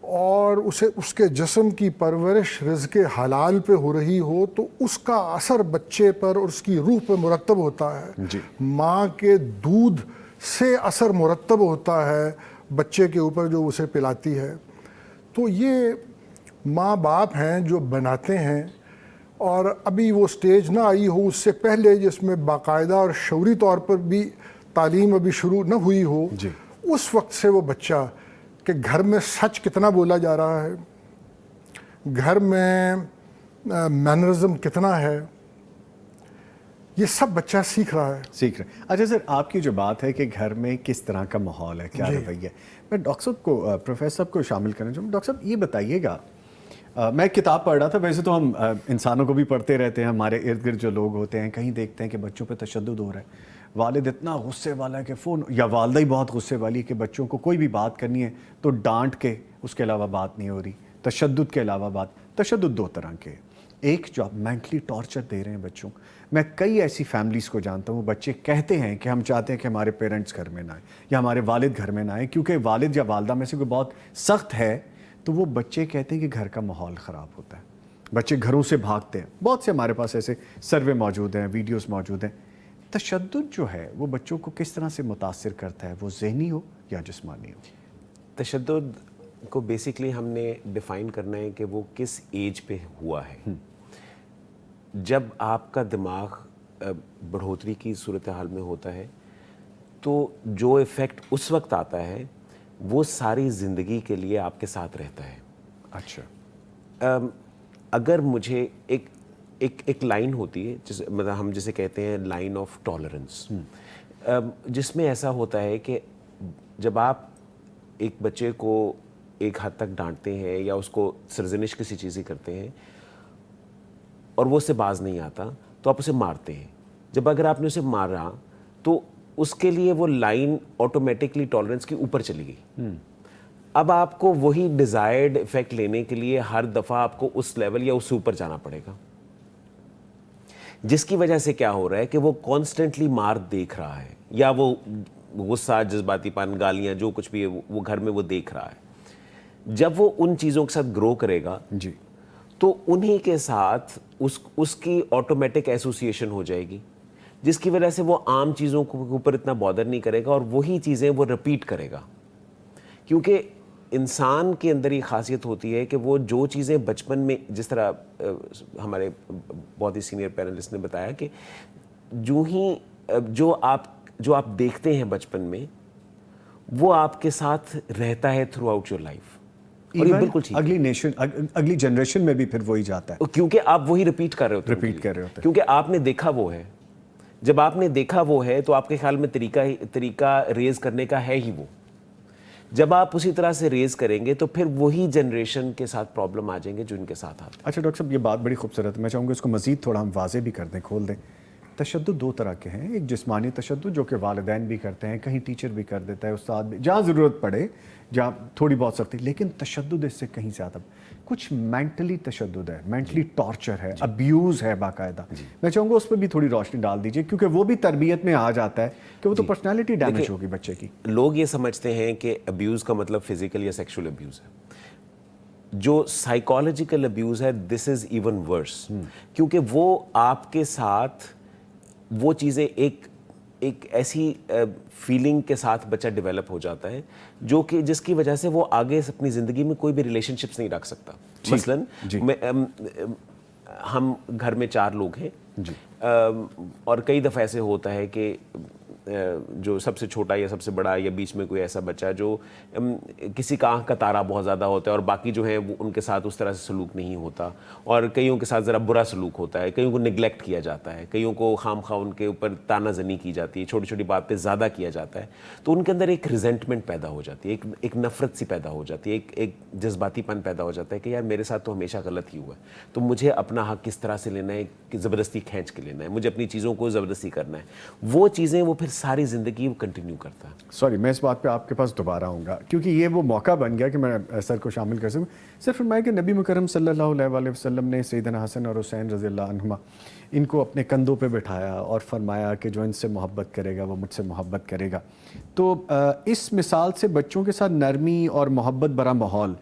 اور اسے اس کے جسم کی پرورش رزق حلال پہ ہو رہی ہو تو اس کا اثر بچے پر اور اس کی روح پہ مرتب ہوتا ہے. جی. ماں کے دودھ سے اثر مرتب ہوتا ہے بچے کے اوپر جو اسے پلاتی ہے. تو یہ ماں باپ ہیں جو بناتے ہیں, اور ابھی وہ سٹیج نہ آئی ہو اس سے پہلے جس میں باقاعدہ اور شعوری طور پر بھی تعلیم ابھی شروع نہ ہوئی ہو, جی, اس وقت سے وہ بچہ کہ گھر میں سچ کتنا بولا جا رہا ہے, گھر میں مینرزم کتنا ہے, یہ سب بچہ سیکھ رہا ہے. اچھا سر, آپ کی جو بات ہے کہ گھر میں کس طرح کا ماحول ہے, کیا رویہ, میں ڈاکٹر صاحب کو, پروفیسر صاحب کو شامل کرنا چاہوں. ڈاکٹر صاحب یہ بتائیے گا, میں کتاب پڑھ رہا تھا, ویسے تو ہم انسانوں کو بھی پڑھتے رہتے ہیں, ہمارے ارد گرد جو لوگ ہوتے ہیں کہیں دیکھتے ہیں کہ بچوں پہ تشدد ہو رہا ہے, والد اتنا غصے والا ہے کہ فون, یا والدہ ہی بہت غصے والی ہے کہ بچوں کو کوئی بھی بات کرنی ہے تو ڈانٹ کے, اس کے علاوہ بات نہیں ہو رہی. تشدد کے علاوہ بات, تشدد دو طرح کے, ایک جو آپ مینٹلی ٹارچر دے رہے ہیں بچوں. میں کئی ایسی فیملیز کو جانتا ہوں, بچے کہتے ہیں کہ ہم چاہتے ہیں کہ ہمارے پیرنٹس گھر میں نہ آئیں یا ہمارے والد گھر میں نہ آئیں, کیونکہ والد یا والدہ میں سے کوئی بہت سخت ہے, تو وہ بچے کہتے ہیں کہ گھر کا ماحول خراب ہوتا ہے, بچے گھروں سے بھاگتے ہیں. بہت سے ہمارے پاس ایسے سروے موجود ہیں, ویڈیوز موجود ہیں. تشدد جو ہے وہ بچوں کو کس طرح سے متاثر کرتا ہے, وہ ذہنی ہو یا جسمانی ہو؟ تشدد کو بیسکلی ہم نے ڈیفائن کرنا ہے کہ وہ کس ایج پہ ہوا ہے. جب آپ کا دماغ بڑھوتری کی صورتحال میں ہوتا ہے تو جو ایفیکٹ اس وقت آتا ہے وہ ساری زندگی کے لیے آپ کے ساتھ رہتا ہے. اچھا. اگر مجھے ایک لائن ہوتی ہے مطلب ہم جسے کہتے ہیں لائن آف ٹالرنس, جس میں ایسا ہوتا ہے کہ جب آپ ایک بچے کو ایک حد تک ڈانٹتے ہیں یا اس کو سرزنش کسی چیز کرتے ہیں اور وہ اس سے باز نہیں آتا تو آپ اسے مارتے ہیں. جب اگر آپ نے اسے مارا تو اس کے لیے وہ لائن آٹومیٹکلی ٹالرنس کی اوپر چلی گئی. اب آپ کو وہی ڈیزائرڈ افیکٹ لینے کے لیے ہر دفعہ آپ کو اس لیول یا اس سے اوپر جانا پڑے گا, جس کی وجہ سے کیا ہو رہا ہے کہ وہ کانسٹنٹلی مار دیکھ رہا ہے یا وہ غصہ, جذباتی پن, گالیاں, جو کچھ بھی ہے وہ گھر میں وہ دیکھ رہا ہے. جب وہ ان چیزوں کے ساتھ گرو کرے گا جی تو انہی کے ساتھ اس کی آٹومیٹک ایسوسیشن ہو جائے گی, جس کی وجہ سے وہ عام چیزوں کے اوپر اتنا بادر نہیں کرے گا اور وہی چیزیں وہ رپیٹ کرے گا. کیونکہ انسان کے اندر یہ خاصیت ہوتی ہے کہ وہ جو چیزیں بچپن میں, جس طرح ہمارے بہت ہی سینئر پیرنٹس نے بتایا کہ جو آپ دیکھتے ہیں بچپن میں وہ آپ کے ساتھ رہتا ہے تھرو آؤٹ یور لائف. اور یہ بالکل ٹھیک ہے, اگلی جنریشن میں بھی پھر وہی جاتا ہے, کیونکہ آپ وہی ریپیٹ کر رہے ہوتے کیونکہ آپ نے دیکھا وہ ہے. جب آپ نے دیکھا وہ ہے تو آپ کے خیال میں طریقہ ریز کرنے کا ہے ہی وہ. جب آپ اسی طرح سے ریز کریں گے تو پھر وہی جنریشن کے ساتھ پرابلم آ جائیں گے جو ان کے ساتھ آتے ہیں. اچھا ڈاکٹر صاحب, یہ بات بڑی خوبصورت ہے, میں چاہوں گا اس کو مزید تھوڑا ہم واضح بھی کر دیں, کھول دیں. تشدد دو طرح کے ہیں, ایک جسمانی تشدد جو کہ والدین بھی کرتے ہیں, کہیں ٹیچر بھی کر دیتا ہے, استاد بھی, جہاں ضرورت پڑے, جہاں تھوڑی بہت سختی. لیکن تشدد اس سے کہیں زیادہ, کچھ مینٹلی تشدد ہے, مینٹلی ٹارچر ہے, ابیوز ہے باقاعدہ. میں چاہوں گا اس پہ بھی تھوڑی روشنی ڈال دیجئے, کیونکہ وہ بھی تربیت میں آ جاتا ہے کہ وہ تو پرسنالٹی ڈیمیج ہوگی بچے کی. لوگ یہ سمجھتے ہیں کہ ابیوز کا مطلب فزیکل یا سیکشول ابیوز ہے. جو سائیکالوجیکل ابیوز ہے دس از ایون ورس, کیونکہ وہ آپ کے ساتھ وہ چیزیں ایک ایسی فیلنگ کے ساتھ بچہ ڈیولپ ہو جاتا ہے جو کہ جس کی وجہ سے وہ آگے اپنی زندگی میں کوئی بھی ریلیشن شپس نہیں رکھ سکتا. مثلاً ہم گھر میں 4 لوگ ہیں اور کئی دفعہ ایسے ہوتا ہے کہ جو سب سے چھوٹا یا سب سے بڑا یا بیچ میں کوئی ایسا بچہ جو کسی کا آنکھ کا تارا بہت زیادہ ہوتا ہے اور باقی جو ہیں وہ ان کے ساتھ اس طرح سے سلوک نہیں ہوتا, اور کئیوں کے ساتھ ذرا برا سلوک ہوتا ہے, کئیوں کو نگلیکٹ کیا جاتا ہے, کئیوں کو خام خواہ ان کے اوپر تانا زنی کی جاتی ہے, چھوٹی چھوٹی بات پہ زیادہ کیا جاتا ہے. تو ان کے اندر ایک ریزنٹمنٹ پیدا ہو جاتی ہے, ایک نفرت سی پیدا ہو جاتی ہے, ایک جذباتی پن پیدا ہو جاتا ہے کہ یار میرے ساتھ تو ہمیشہ غلط ہی ہوا ہے, تو مجھے اپنا حق کس طرح سے لینا ہے کہ زبردستی کھینچ کے لینا ہے, مجھے اپنی چیزوں کو زبردستی کرنا ہے. وہ چیزیں وہ پھر ساری زندگی کنٹینیو کرتا ہے. سوری, میں اس بات پہ آپ کے پاس دوبارہ آؤں گا کیونکہ یہ وہ موقع بن گیا کہ میں سر کو شامل کر سکوں. صرف فرمایا کہ نبی مکرم صلی اللہ علیہ وآلہ وسلم نے سیدنا حسن اور حسین رضی اللہ عنہما ان کو اپنے کندھوں پہ بٹھایا اور فرمایا کہ جو ان سے محبت کرے گا وہ مجھ سے محبت کرے گا. تو اس مثال سے بچوں کے ساتھ نرمی اور محبت بھرا ماحول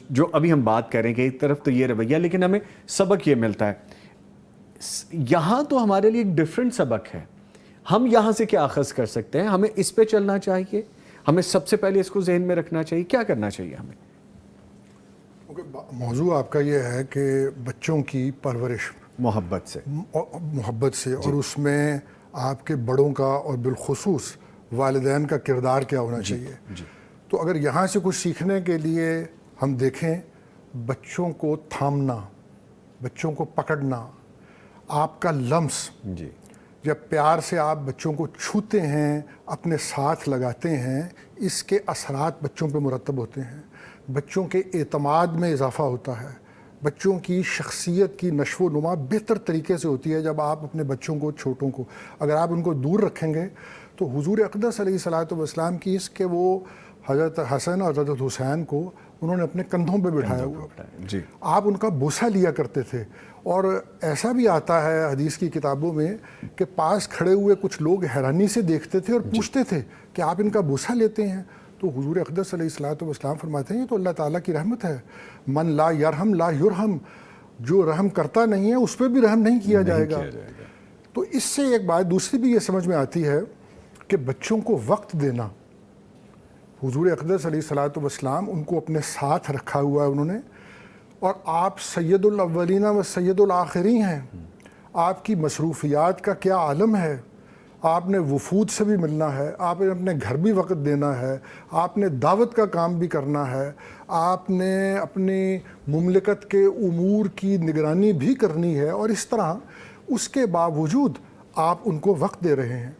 جو ابھی ہم بات کریں کہ ایک طرف تو یہ رویہ, لیکن ہمیں سبق یہ ملتا ہے یہاں تو ہمارے لیے ایک ڈیفرنٹ سبق ہے. ہم یہاں سے کیا اخذ کر سکتے ہیں؟ ہمیں اس پہ چلنا چاہیے, ہمیں سب سے پہلے اس کو ذہن میں رکھنا چاہیے, کیا کرنا چاہیے ہمیں؟ موضوع آپ کا یہ ہے کہ بچوں کی پرورش محبت سے اور اس میں آپ کے بڑوں کا اور بالخصوص والدین کا کردار کیا ہونا چاہیے. تو اگر یہاں سے کچھ سیکھنے کے لیے ہم دیکھیں, بچوں کو تھامنا, بچوں کو پکڑنا, آپ کا لمس, جب پیار سے آپ بچوں کو چھوتے ہیں, اپنے ساتھ لگاتے ہیں, اس کے اثرات بچوں پہ مرتب ہوتے ہیں. بچوں کے اعتماد میں اضافہ ہوتا ہے, بچوں کی شخصیت کی نشو و نما بہتر طریقے سے ہوتی ہے جب آپ اپنے بچوں کو, چھوٹوں کو, اگر آپ ان کو دور رکھیں گے تو حضور اقدس علیہ الصلوۃ والسلام کی اس کہ وہ حضرت حسن اور حضرت حسین کو انہوں نے اپنے کندھوں پہ بٹھایا ہوا, آپ ان کا بوسہ لیا کرتے تھے. اور ایسا بھی آتا ہے حدیث کی کتابوں میں کہ پاس کھڑے ہوئے کچھ لوگ حیرانی سے دیکھتے تھے اور پوچھتے تھے کہ آپ ان کا بوسہ لیتے ہیں. تو حضور اقدس علیہ الصلوۃ والسلام فرماتے ہیں یہ تو اللہ تعالیٰ کی رحمت ہے, من لا یرحم لا یرحم, جو رحم کرتا نہیں ہے اس پہ بھی رحم نہیں کیا جائے گا. تو اس سے ایک بات دوسری بھی یہ سمجھ میں آتی ہے کہ بچوں کو وقت دینا. حضور اقدس علیہ الصلوۃ والسلام ان کو اپنے ساتھ رکھا ہوا ہے انہوں نے, اور آپ سید الاولین و سید الآخرین ہیں. آپ کی مصروفیات کا کیا عالم ہے, آپ نے وفود سے بھی ملنا ہے, آپ نے اپنے گھر بھی وقت دینا ہے, آپ نے دعوت کا کام بھی کرنا ہے, آپ نے اپنی مملکت کے امور کی نگرانی بھی کرنی ہے, اور اس طرح اس کے باوجود آپ ان کو وقت دے رہے ہیں.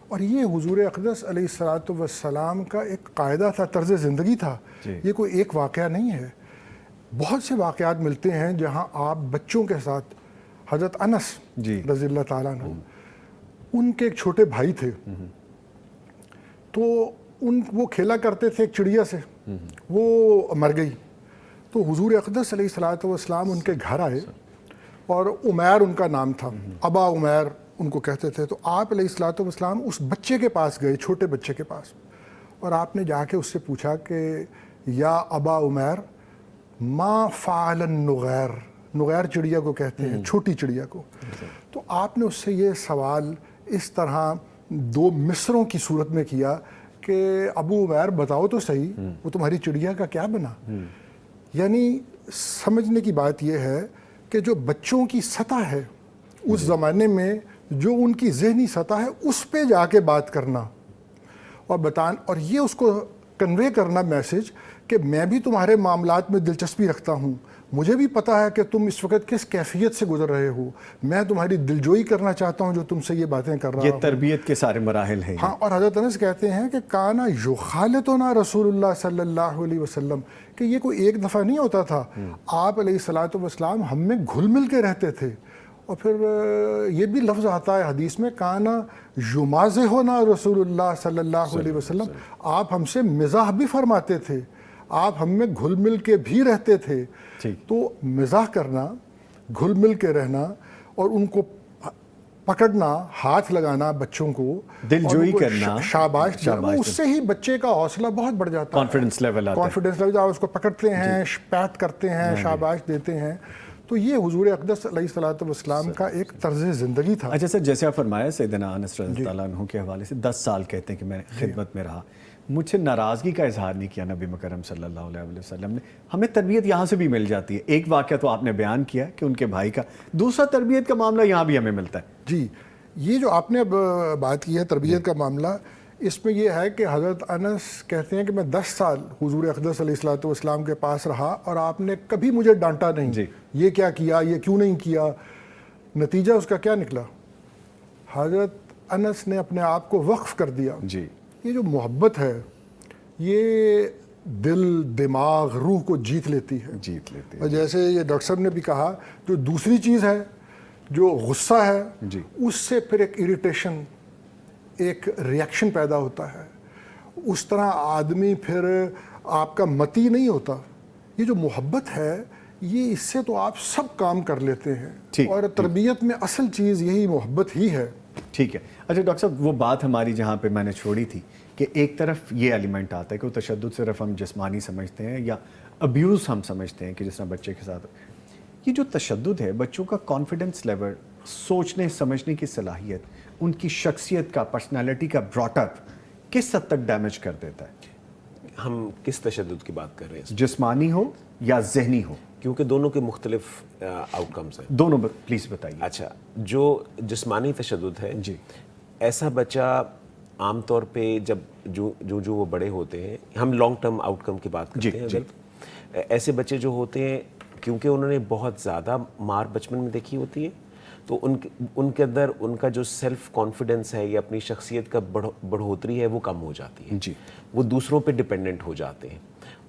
اور یہ حضور اقدس علیہ الصلوۃ والسلام کا ایک قاعدہ تھا, طرز زندگی تھا. یہ کوئی ایک واقعہ نہیں ہے. بہت سے واقعات ملتے ہیں جہاں آپ بچوں کے ساتھ, حضرت انس رضی اللہ تعالیٰ عنہ, ان کے ایک چھوٹے بھائی تھے, تو وہ کھیلا کرتے تھے ایک چڑیا سے, وہ مر گئی. تو حضور اقدس علیہ الصلوۃ والسلام ان کے گھر آئے, اور عمیر ان کا نام تھا, ابا عمیر ان کو کہتے تھے. تو آپ علیہ الصلوۃ والسلام اس بچے کے پاس گئے, چھوٹے بچے کے پاس, اور آپ نے جا کے اس سے پوچھا کہ یا ابا عمیر ما فعل النغیر, نغیر چڑیا کو کہتے ہیں, چھوٹی چڑیا کو. تو آپ نے اس سے یہ سوال اس طرح 2 مصروں کی صورت میں کیا کہ ابو عمیر بتاؤ تو صحیح, وہ تمہاری چڑیا کا کیا بنا. یعنی سمجھنے کی بات یہ ہے کہ جو بچوں کی سطح ہے اس زمانے میں, جو ان کی ذہنی سطح ہے, اس پہ جا کے بات کرنا اور بتانا, اور یہ اس کو کنوے کرنا میسج کہ میں بھی تمہارے معاملات میں دلچسپی رکھتا ہوں, مجھے بھی پتہ ہے کہ تم اس وقت کس کیفیت سے گزر رہے ہو, میں تمہاری دلجوئی کرنا چاہتا ہوں جو تم سے یہ باتیں کر رہا ہوں. یہ تربیت کے سارے مراحل ہیں. ہاں, اور حضرت انس کہتے ہیں کہ کانا یخالطنا رسول اللہ صلی اللہ علیہ وسلم, کہ یہ کوئی ایک دفعہ نہیں ہوتا تھا, آپ علیہ الصلوۃ والسلام ہم میں گھل مل کے رہتے تھے. اور پھر یہ بھی لفظ آتا ہے حدیث میں, کانا یمازحنا رسول اللہ صلی اللہ علیہ وسلم, آپ ہم سے مزاح بھی فرماتے تھے, آپ ہم میں گھل مل کے بھی رہتے تھے. تو مزاح کرنا, گھل مل کے رہنا, اور ان کو پکڑنا, ہاتھ لگانا بچوں کو, دلجوئی کرنا, شاباش دینا, اس سے ہی بچے کا حوصلہ بہت بڑھ جاتا ہے, کانفیڈنس لیول آتا ہے. کانفیڈنس لیول, آپ اس کو پکڑتے ہیں, پیٹ کرتے ہیں, شاباش دیتے ہیں. تو یہ حضور اقدس علیہ الصلوۃ والسلام کا ایک طرز زندگی تھا. اچھا سر, جیسے آپ فرمایا سیدنا انس رضی اللہ عنہ کے حوالے سے, 10 سال کہتے ہیں کہ میں خدمت میں رہا, مجھ سے ناراضگی کا اظہار نہیں کیا نبی مکرم صلی اللہ علیہ وسلم نے. ہمیں تربیت یہاں سے بھی مل جاتی ہے. ایک واقعہ تو آپ نے بیان کیا کہ ان کے بھائی کا, دوسرا تربیت کا معاملہ یہاں بھی ہمیں ملتا ہے. جی, یہ جو آپ نے اب بات کی ہے تربیت کا معاملہ, اس میں یہ ہے کہ حضرت انس کہتے ہیں کہ میں 10 سال حضور اقدس علیہ الصلوۃ والسلام کے پاس رہا, اور آپ نے کبھی مجھے ڈانٹا نہیں, یہ کیا کیا, یہ کیوں نہیں کیا. نتیجہ اس کا کیا نکلا, حضرت انس نے اپنے آپ کو وقف کر دیا. یہ جو محبت ہے یہ دل, دماغ, روح کو جیت لیتی ہے. اور جیسے یہ ڈاکٹر صاحب نے بھی کہا, جو دوسری چیز ہے جو غصہ ہے, اس سے پھر ایک اریٹیشن, ایک ریاکشن پیدا ہوتا ہے. اس طرح آدمی پھر آپ کا متی نہیں ہوتا. یہ جو محبت ہے یہ, اس سے تو آپ سب کام کر لیتے ہیں, اور تربیت میں اصل چیز یہی محبت ہی ہے. ٹھیک ہے. اچھا ڈاکٹر صاحب, وہ بات ہماری جہاں پہ میں نے چھوڑی تھی کہ ایک طرف یہ ایلیمنٹ آتا ہے کہ وہ تشدد صرف ہم جسمانی سمجھتے ہیں یا ابیوز ہم سمجھتے ہیں کہ جس طرح بچے کے ساتھ. یہ جو تشدد ہے, بچوں کا کانفیڈنس لیول, سوچنے سمجھنے کی صلاحیت, ان کی شخصیت کا, پرسنالٹی کا براٹ اپ کس حد تک ڈیمیج کر دیتا ہے؟ ہم کس تشدد کی بات کر رہے ہیں, جسمانی ہو یا ذہنی ہو؟ کیونکہ دونوں کے مختلف آؤٹ کمز ہیں. دونوں پلیز بتائیے. اچھا, جو جسمانی تشدد ہے, ایسا بچہ عام طور پہ جب جو وہ بڑے ہوتے ہیں, ہم لانگ ٹرم آؤٹ کم کی بات کرتے ہیں, ایسے بچے جو ہوتے ہیں کیونکہ انہوں نے بہت زیادہ مار بچپن میں دیکھی ہوتی ہے, تو ان کے اندر ان کا جو سیلف کانفیڈنس ہے یا اپنی شخصیت کا بڑھوتری ہے وہ کم ہو جاتی ہے. وہ دوسروں پہ ڈپینڈنٹ ہو جاتے ہیں,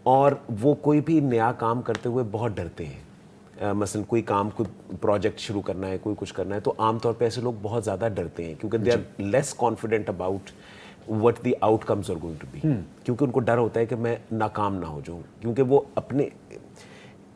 اور وہ کوئی بھی نیا کام کرتے ہوئے بہت ڈرتے ہیں. مثلا کوئی کام, کوئی پروجیکٹ شروع کرنا ہے, کوئی کچھ کرنا ہے, تو عام طور پہ ایسے لوگ بہت زیادہ ڈرتے ہیں کیونکہ they are less confident about what the outcomes are going to be, کیونکہ ان کو ڈر ہوتا ہے کہ میں ناکام نہ ہو جاؤں. کیونکہ وہ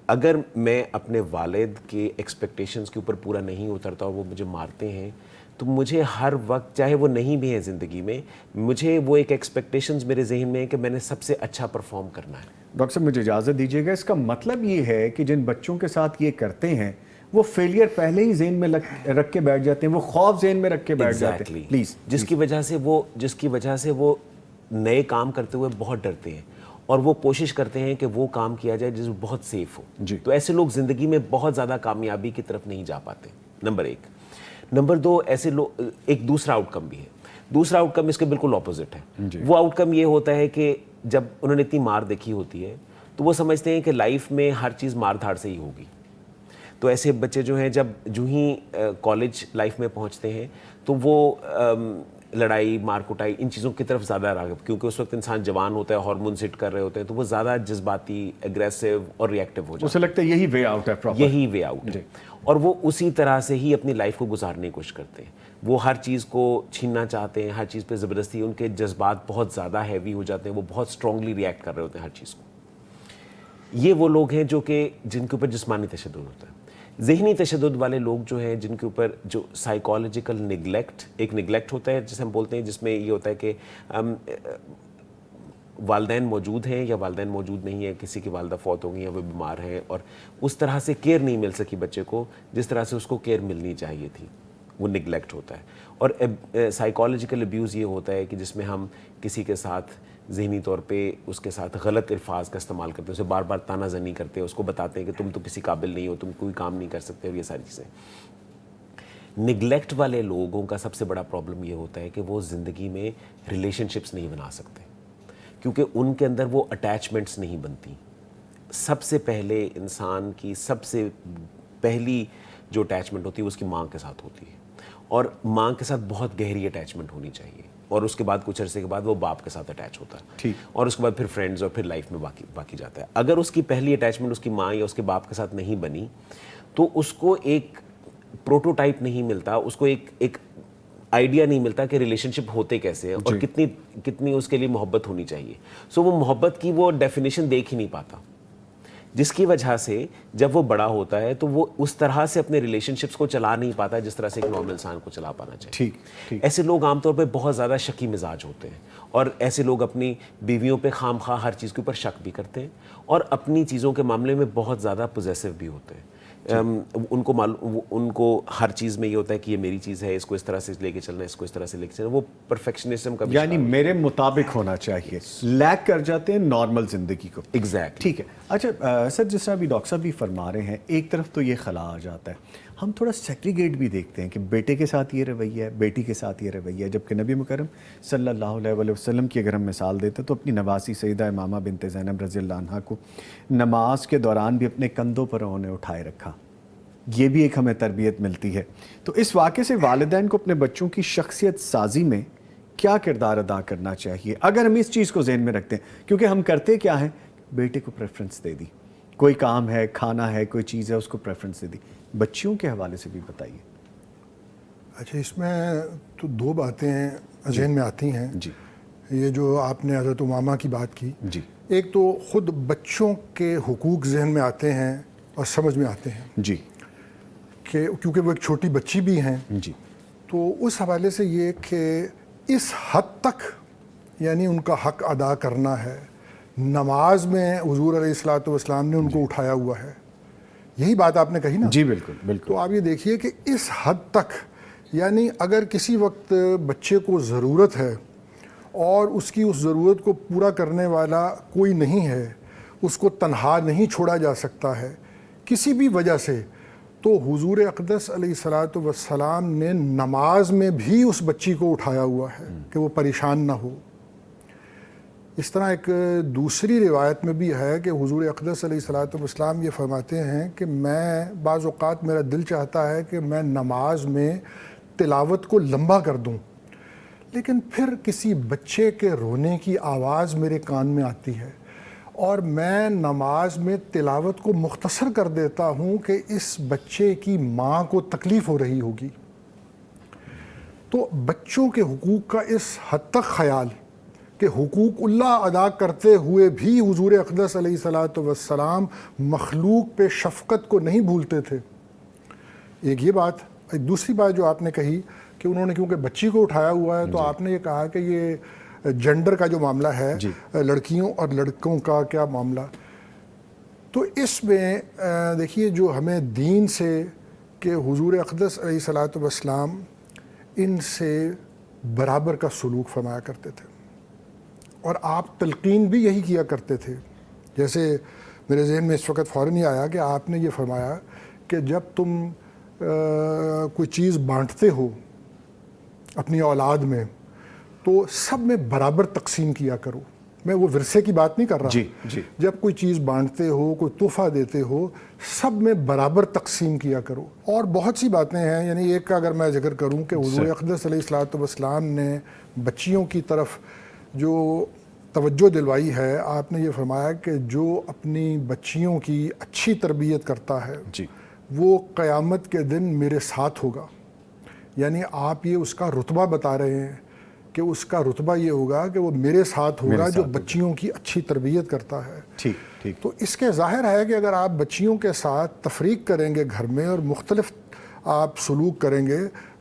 اگر میں اپنے والد کے ایکسپیکٹیشنز کے اوپر پورا نہیں اترتا اور وہ مجھے مارتے ہیں, تو مجھے ہر وقت, چاہے وہ نہیں بھی ہیں زندگی میں, مجھے وہ ایک ایکسپیکٹیشنز میرے ذہن میں ہے کہ میں نے سب سے اچھا پرفارم کرنا ہے. ڈاکٹر صاحب مجھے اجازت دیجیے گا, اس کا مطلب یہ ہے کہ جن بچوں کے ساتھ یہ کرتے ہیں وہ فیلئر پہلے ہی ذہن میں رکھ کے بیٹھ جاتے ہیں, وہ خوف ذہن میں رکھ کے بیٹھ جاتے ہیں. پلیز, جس کی وجہ سے وہ نئے کام کرتے ہوئے بہت ڈرتے ہیں, اور وہ کوشش کرتے ہیں کہ وہ کام کیا جائے جس میں بہت سیف ہو. تو ایسے لوگ زندگی میں بہت زیادہ کامیابی کی طرف نہیں جا پاتے, نمبر 1. نمبر 2, ایسے لوگ, ایک دوسرا آؤٹ کم بھی ہے, دوسرا آؤٹ کم اس کے بالکل اپوزٹ ہے. وہ آؤٹ کم یہ ہوتا ہے کہ جب انہوں نے اتنی مار دیکھی ہوتی ہے تو وہ سمجھتے ہیں کہ لائف میں ہر چیز مار دھاڑ سے ہی ہوگی. تو ایسے بچے جو ہیں جب جو ہی کالج لائف میں پہنچتے ہیں تو وہ لڑائی مار کٹائی ان چیزوں کی طرف زیادہ راغب, کیونکہ اس وقت انسان جوان ہوتا ہے, ہارمونز ہٹ کر رہے ہوتے ہیں, تو وہ زیادہ جذباتی, اگریسو اور ری ایکٹیو ہو جاتا ہے. اسے لگتا ہے یہی وے آؤٹ ہے, یہی وے آؤٹ ہے, اور وہ اسی طرح سے ہی اپنی لائف کو گزارنے کی کوشش کرتے ہیں. وہ ہر چیز کو چھیننا چاہتے ہیں, ہر چیز پہ زبردستی, ان کے جذبات بہت زیادہ ہیوی ہو جاتے ہیں, وہ بہت اسٹرانگلی ری ایکٹ کر رہے ہوتے ہیں ہر چیز کو. یہ وہ لوگ ہیں جو کہ جن کے اوپر جسمانی تشدد ہوتا ہے. ذہنی تشدد والے لوگ جو ہیں جن کے اوپر جو سائیکالوجیکل نگلیکٹ, ایک نگلیکٹ ہوتا ہے جسے ہم بولتے ہیں, جس میں یہ ہوتا ہے کہ والدین موجود ہیں یا والدین موجود نہیں ہیں, کسی کی والدہ فوت ہو گئی یا وہ بیمار ہیں, اور اس طرح سے کیئر نہیں مل سکی بچے کو جس طرح سے اس کو کیئر ملنی چاہیے تھی, وہ نگلیکٹ ہوتا ہے. اور سائیکالوجیکل ابیوز یہ ہوتا ہے کہ جس میں ہم کسی کے ساتھ ذہنی طور پہ اس کے ساتھ غلط الفاظ کا استعمال کرتے ہیں, اسے بار بار تانا زنی کرتے ہیں, اس کو بتاتے ہیں کہ تم تو کسی قابل نہیں ہو, تم کوئی کام نہیں کر سکتے, اور یہ ساری چیزیں. نگلیکٹ والے لوگوں کا سب سے بڑا پرابلم یہ ہوتا ہے کہ وہ زندگی میں ریلیشن شپس نہیں بنا سکتے, کیونکہ ان کے اندر وہ اٹیچمنٹس نہیں بنتی. سب سے پہلے انسان کی سب سے پہلی جو اٹیچمنٹ ہوتی ہے وہ اس کی ماں کے ساتھ ہوتی ہے, اور ماں کے ساتھ بہت گہری اٹیچمنٹ ہونی چاہیے, اور اس کے بعد کچھ عرصے کے بعد وہ باپ کے ساتھ اٹیچ ہوتا ہے, اور اس کے بعد پھر فرینڈز, اور پھر لائف میں باقی جاتا ہے. اگر اس کی پہلی اٹیچمنٹ اس کی ماں یا اس کے باپ کے ساتھ نہیں بنی تو اس کو ایک پروٹوٹائپ نہیں ملتا, اس کو ایک آئیڈیا نہیں ملتا کہ ریلیشن شپ ہوتے کیسے ہیں اور کتنی اس کے لیے محبت ہونی چاہیے. سو وہ محبت کی وہ ڈیفینیشن دیکھ ہی نہیں پاتا, جس کی وجہ سے جب وہ بڑا ہوتا ہے تو وہ اس طرح سے اپنے ریلیشن شپس کو چلا نہیں پاتا جس طرح سے ایک نارمل انسان کو چلا پانا چاہیے. ایسے لوگ عام طور پہ بہت زیادہ شکی مزاج ہوتے ہیں, اور ایسے لوگ اپنی بیویوں پہ خام خواہ ہر چیز کے اوپر شک بھی کرتے ہیں, اور اپنی چیزوں کے معاملے میں بہت زیادہ پوزیسو بھی ہوتے ہیں. ان کو ہر چیز میں یہ ہوتا ہے کہ یہ میری چیز ہے, اس کو اس طرح سے لے کے چلنا ہے, اس کو اس طرح سے لے کے چلنا ہے. وہ پرفیکشنزم کا یعنی میرے مطابق ہونا چاہیے, لیک کر جاتے ہیں نارمل زندگی کو. ایگزیکٹ, ٹھیک ہے. اچھا سر, جس طرح ابھی ڈاکٹر صاحب بھی فرما رہے ہیں, ایک طرف تو یہ خلا آ جاتا ہے, ہم تھوڑا سیگریگیٹ بھی دیکھتے ہیں کہ بیٹے کے ساتھ یہ رویہ ہے, بیٹی کے ساتھ یہ رویہ ہے, جبکہ نبی مکرم صلی اللہ علیہ وسلم کی اگر ہم مثال دیتے تو اپنی نواسی سیدہ امامہ بنت زینب رضی اللہ عنہا کو نماز کے دوران بھی اپنے کندھوں پر انہوں نے اٹھائے رکھا. یہ بھی ایک ہمیں تربیت ملتی ہے. تو اس واقعے سے والدین کو اپنے بچوں کی شخصیت سازی میں کیا کردار ادا کرنا چاہیے, اگر ہم اس چیز کو ذہن میں رکھتے ہیں؟ کیونکہ ہم کرتے کیا ہیں, بیٹے کو پریفرنس دے دی, کوئی کام ہے, کھانا ہے, کوئی چیز ہے, اس کو پریفرنس دے دی. بچیوں کے حوالے سے بھی بتائیے. اچھا, اس میں تو دو باتیں ذہن میں آتی ہیں. جی, یہ جو آپ نے حضرت امامہ کی بات کی, جی, ایک تو خود بچوں کے حقوق ذہن میں آتے ہیں اور سمجھ میں آتے ہیں, جی, کہ کیونکہ وہ ایک چھوٹی بچی بھی ہیں, جی, تو اس حوالے سے یہ کہ اس حد تک یعنی ان کا حق ادا کرنا ہے. نماز میں حضور علیہ الصلوۃ والسلام نے ان کو اٹھایا ہوا ہے, یہی بات آپ نے کہی نا. جی, بالکل بالکل. تو آپ یہ دیکھیے کہ اس حد تک, یعنی اگر کسی وقت بچے کو ضرورت ہے اور اس کی اس ضرورت کو پورا کرنے والا کوئی نہیں ہے, اس کو تنہا نہیں چھوڑا جا سکتا ہے کسی بھی وجہ سے, تو حضور اقدس علیہ الصلوۃ والسلام نے نماز میں بھی اس بچی کو اٹھایا ہوا ہے کہ وہ پریشان نہ ہو. اس طرح ایک دوسری روایت میں بھی ہے کہ حضور اقدس علیہ الصلوۃ والسلام یہ فرماتے ہیں کہ میں بعض اوقات میرا دل چاہتا ہے کہ میں نماز میں تلاوت کو لمبا کر دوں, لیکن پھر کسی بچے کے رونے کی آواز میرے کان میں آتی ہے اور میں نماز میں تلاوت کو مختصر کر دیتا ہوں کہ اس بچے کی ماں کو تکلیف ہو رہی ہوگی. تو بچوں کے حقوق کا اس حد تک خیال کہ حقوق اللہ ادا کرتے ہوئے بھی حضور اقدس علیہ الصلوۃ والسلام مخلوق پہ شفقت کو نہیں بھولتے تھے. ایک یہ بات. ایک دوسری بات جو آپ نے کہی کہ انہوں نے کیونکہ بچی کو اٹھایا ہوا ہے, تو آپ نے یہ کہا کہ یہ جنڈر کا جو معاملہ ہے, لڑکیوں اور لڑکوں کا کیا معاملہ, تو اس میں دیکھیے جو ہمیں دین سے کہ حضور اقدس علیہ الصلوۃ والسلام ان سے برابر کا سلوک فرمایا کرتے تھے, اور آپ تلقین بھی یہی کیا کرتے تھے. جیسے میرے ذہن میں اس وقت فوراً یہ آیا کہ آپ نے یہ فرمایا کہ جب تم کوئی چیز بانٹتے ہو اپنی اولاد میں, تو سب میں برابر تقسیم کیا کرو. میں وہ ورثے کی بات نہیں کر رہا. جی. جب کوئی چیز بانٹتے ہو, کوئی تحفہ دیتے ہو, سب میں برابر تقسیم کیا کرو. اور بہت سی باتیں ہیں, یعنی ایک کا اگر میں ذکر کروں کہ حضور اقدس علیہ الصلوۃ والسلام نے بچیوں کی طرف جو توجہ دلوائی ہے, آپ نے یہ فرمایا کہ جو اپنی بچیوں کی اچھی تربیت کرتا ہے وہ قیامت کے دن میرے ساتھ ہوگا. یعنی آپ یہ اس کا رتبہ بتا رہے ہیں کہ اس کا رتبہ یہ ہوگا کہ وہ میرے ساتھ ہوگا جو بچیوں کی اچھی تربیت کرتا ہے. ٹھیک. تو اس کے ظاہر ہے کہ اگر آپ بچیوں کے ساتھ تفریق کریں گے گھر میں اور مختلف آپ سلوک کریں گے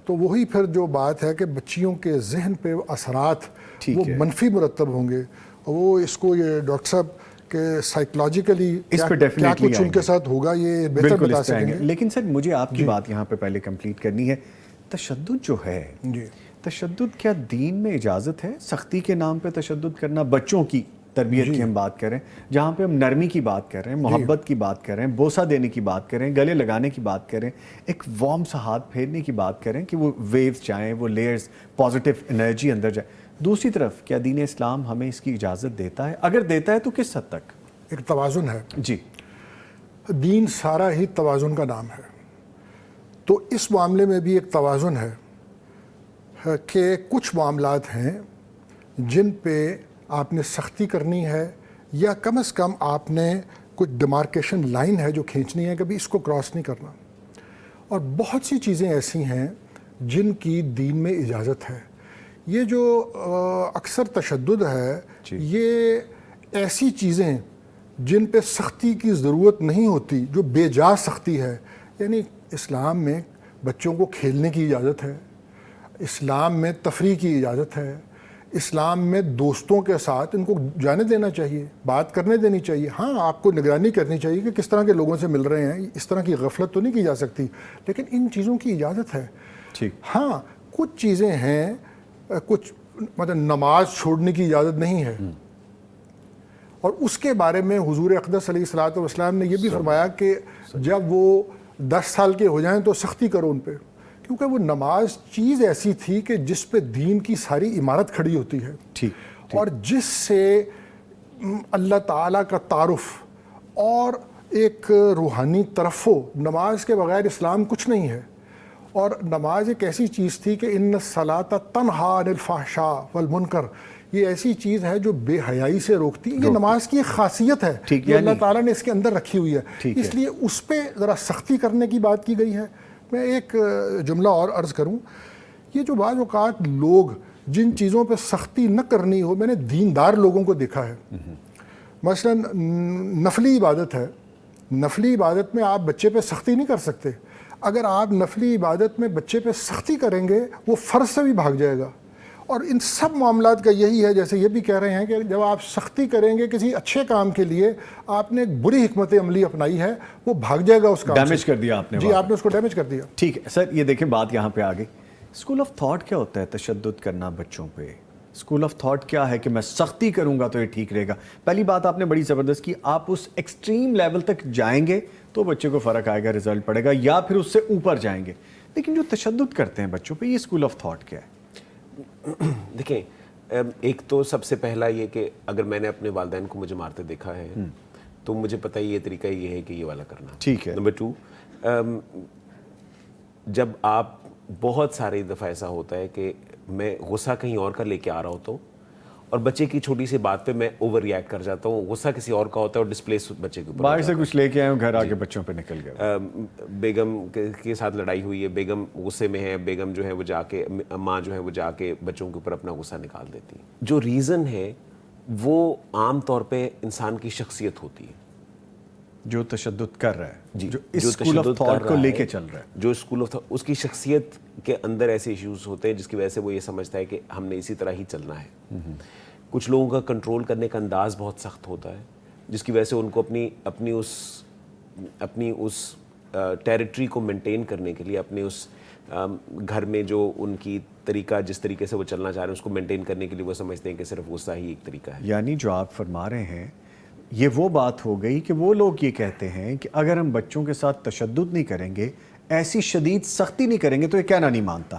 تو وہی پھر جو بات ہے کہ بچیوں کے ذہن پہ اثرات وہ منفی مرتب ہوں گے. اور وہ اس کو یہ ڈاکٹر صاحب کہ سائیکلوجیکلی کیا کچھ ان کے ساتھ ہوگا یہ بہتر بتا سکیں گے. لیکن سر مجھے آپ کی بات یہاں پہ پہلے کمپلیٹ کرنی ہے. تشدد جو ہے, تشدد کیا دین میں اجازت ہے؟ سختی کے نام پہ تشدد کرنا, بچوں کی تربیت کی ہم بات کر رہے ہیں, جہاں پہ ہم نرمی کی بات کر رہے ہیں, محبت کی بات کر رہے ہیں, بوسہ دینے کی بات کر رہے ہیں, گلے لگانے کی بات کر رہے ہیں, ایک وارم سا ہاتھ پھیرنے کی بات کر رہے ہیں کہ وہ ویوز جائیں, وہ لیئرز پازیٹیو انرجی اندر جائے. دوسری طرف کیا دین اسلام ہمیں اس کی اجازت دیتا ہے؟ اگر دیتا ہے تو کس حد تک؟ ایک توازن ہے. جی. دین سارا ہی توازن کا نام ہے. تو اس معاملے میں بھی ایک توازن ہے کہ کچھ معاملات ہیں جن پہ آپ نے سختی کرنی ہے یا کم از کم آپ نے کچھ ڈیمارکیشن لائن ہے جو کھینچنی ہے, کبھی اس کو کراس نہیں کرنا. اور بہت سی چیزیں ایسی ہیں جن کی دین میں اجازت ہے. یہ جو اکثر تشدد ہے یہ ایسی چیزیں جن پہ سختی کی ضرورت نہیں ہوتی, جو بے جا سختی ہے. یعنی اسلام میں بچوں کو کھیلنے کی اجازت ہے, اسلام میں تفریح کی اجازت ہے, اسلام میں دوستوں کے ساتھ ان کو جانے دینا چاہیے, بات کرنے دینی چاہیے. ہاں آپ کو نگرانی کرنی چاہیے کہ کس طرح کے لوگوں سے مل رہے ہیں, اس طرح کی غفلت تو نہیں کی جا سکتی, لیکن ان چیزوں کی اجازت ہے. ہاں کچھ چیزیں ہیں, کچھ مطلب نماز چھوڑنے کی اجازت نہیں ہے, اور اس کے بارے میں حضور اقدس علیہ الصلوۃ والسلام نے یہ بھی فرمایا کہ جب وہ 10 سال کے ہو جائیں تو سختی کرو ان پہ, کیونکہ وہ نماز چیز ایسی تھی کہ جس پہ دین کی ساری عمارت کھڑی ہوتی ہے, اور جس سے اللہ تعالیٰ کا تعارف اور ایک روحانی ترفع, نماز کے بغیر اسلام کچھ نہیں ہے. اور نماز ایک ایسی چیز تھی کہ ان الصلاۃ تنہی عن الفحشاء والمنکر, یہ ایسی چیز ہے جو بے حیائی سے روکتی. یہ نماز کی ایک خاصیت ہے جو اللہ تعالیٰ نے اس کے اندر رکھی ہوئی ہے, اس لیے اس پہ ذرا سختی کرنے کی بات کی گئی ہے. میں ایک جملہ اور عرض کروں, یہ جو بعض اوقات لوگ جن چیزوں پہ سختی نہ کرنی ہو, میں نے دیندار لوگوں کو دیکھا ہے. مثلا نفلی عبادت ہے, نفلی عبادت میں آپ بچے پہ سختی نہیں کر سکتے. اگر آپ نفلی عبادت میں بچے پہ سختی کریں گے وہ فرض سے بھی بھاگ جائے گا. اور ان سب معاملات کا یہی ہے, جیسے یہ بھی کہہ رہے ہیں کہ جب آپ سختی کریں گے کسی اچھے کام کے لیے, آپ نے ایک بری حکمت عملی اپنائی ہے, وہ بھاگ جائے گا اس کام سے. ڈیمیج کر دیا آپ نے. جی آپ نے اس کو ڈیمیج کر دیا. ٹھیک ہے سر, یہ دیکھیں بات یہاں پہ آ گئی. اسکول آف تھاٹ کیا ہوتا ہے تشدد کرنا بچوں پہ؟ اسکول آف تھاٹ کیا ہے کہ میں سختی کروں گا تو یہ ٹھیک رہے گا؟ پہلی بات آپ نے بڑی زبردست کی, آپ اس ایکسٹریم لیول تک جائیں گے تو بچے کو فرق آئے گا, رزلٹ پڑے گا, یا پھر اس سے اوپر جائیں گے. لیکن جو تشدد کرتے ہیں بچوں پہ, یہ اسکول آف تھاٹ کیا ہے؟ دیکھیں, ایک تو سب سے پہلا یہ کہ اگر میں نے اپنے والدین کو مجھے مارتے دیکھا ہے تو مجھے پتہ یہ طریقہ یہ ہے کہ یہ والا کرنا. ٹھیک ہے. نمبر 2, جب آپ بہت ساری دفعہ ایسا ہوتا ہے کہ میں غصہ کہیں اور کا لے کے آ رہا ہوتا ہوں اور بچے کی چھوٹی سی بات پہ میں اوور ریئیکٹ کر جاتا ہوں, غصہ کسی اور کا ہوتا ہے اور ڈسپلیس بچے کے اوپر, باہر سے کچھ لے کے آئے ہوں, گھر آ کے بچوں پہ نکل گئے. بیگم کے ساتھ لڑائی ہوئی ہے, بیگم غصے میں ہے, بیگم جو ہے وہ جا کے, ماں جو ہے وہ جا کے بچوں کے اوپر اپنا غصہ نکال دیتی ہے. جو ریزن ہے وہ عام طور پہ انسان کی شخصیت ہوتی ہے جو تشدد کر رہا ہے, جی, جو اسکول آف تھاٹ کو لے کے چل رہا ہے, جو اسکول آف تھاٹ, اس کی شخصیت کے اندر ایسے ایشوز ہوتے ہیں جس کی وجہ سے وہ یہ سمجھتا ہے کہ ہم نے اسی طرح ہی چلنا ہے. کچھ لوگوں کا کنٹرول کرنے کا انداز بہت سخت ہوتا ہے جس کی وجہ سے ان کو اپنی اس ٹیریٹری کو مینٹین کرنے کے لیے, اپنے اس گھر میں جو ان کی طریقہ, جس طریقے سے وہ چلنا چاہ رہے ہیں, اس کو مینٹین کرنے کے لیے وہ سمجھتے ہیں کہ صرف غصہ ہی ایک طریقہ ہے. یعنی جو آپ فرما رہے ہیں یہ وہ بات ہو گئی کہ وہ لوگ یہ کہتے ہیں کہ اگر ہم بچوں کے ساتھ تشدد نہیں کریں گے, ایسی شدید سختی نہیں کریں گے تو یہ کہنا نہیں مانتا.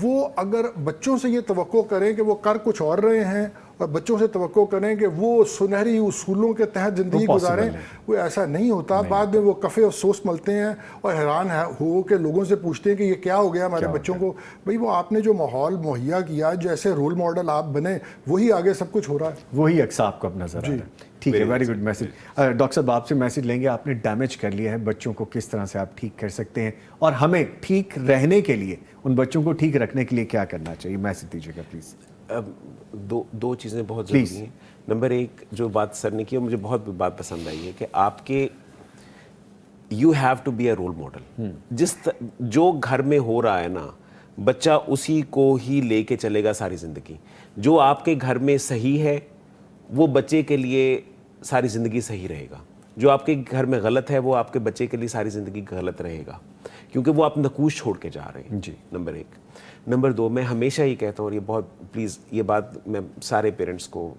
وہ اگر بچوں سے یہ توقع کریں کہ وہ کر کچھ اور رہے ہیں اور بچوں سے توقع کریں کہ وہ سنہری اصولوں کے تحت زندگی گزاریں، وہ ایسا نہیں ہوتا. بعد میں وہ کفے افسوس ملتے ہیں اور حیران ہو کے لوگوں سے پوچھتے ہیں کہ یہ کیا ہو گیا ہمارے بچوں کو. بھئی وہ آپ نے جو ماحول مہیا کیا، جیسے رول ماڈل آپ بنے، وہی آگے سب کچھ ہو رہا ہے. وہی عکس آپ کو اب نظر آ رہا ہے. ٹھیک ہے، ویری گڈ میسج. ڈاکٹر صاحب آپ سے میسج لیں گے، آپ نے ڈیمیج کر لیا ہے، بچوں کو کس طرح سے آپ ٹھیک کر سکتے ہیں اور ہمیں ٹھیک رہنے کے لیے، ان بچوں کو ٹھیک رکھنے کے لیے کیا کرنا چاہیے؟ میسج دیجیے گا پلیز. دو چیزیں بہت ضروری ہیں. نمبر ایک، جو بات سر نے کی مجھے بہت بات پسند آئی ہے کہ آپ کے you have to be a role model. جو گھر میں ہو رہا ہے نا، بچہ اسی کو ہی لے کے چلے گا ساری زندگی. جو آپ کے گھر میں صحیح ہے وہ بچے کے لیے ساری زندگی صحیح رہے گا. جو آپ کے گھر میں غلط ہے وہ آپ کے بچے کے لیے ساری زندگی غلط رہے گا، کیونکہ وہ آپ نقوش چھوڑ کے جا رہے ہیں. جی، نمبر ایک. نمبر دو، میں ہمیشہ ہی کہتا ہوں، اور یہ بہت پلیز یہ بات میں سارے پیرنٹس کو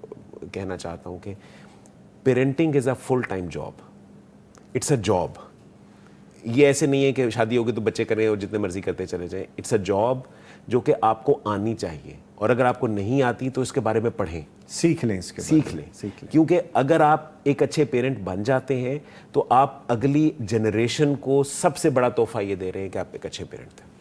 کہنا چاہتا ہوں کہ parenting is a full time job. It's a job. یہ ایسے نہیں ہے کہ شادی ہوگی تو بچے کریں اور جتنے مرضی کرتے چلے جائیں. اٹس اے جاب جو کہ آپ کو آنی چاہیے، اور اگر آپ کو نہیں آتی تو اس کے بارے میں پڑھیں، سیکھ لیں، اس کے سیکھ لیں. کیونکہ اگر آپ ایک اچھے پیرنٹ بن جاتے ہیں تو آپ اگلی جنریشن کو سب سے بڑا تحفہ یہ دے رہے ہیں کہ آپ ایک اچھے پیرنٹ تھے.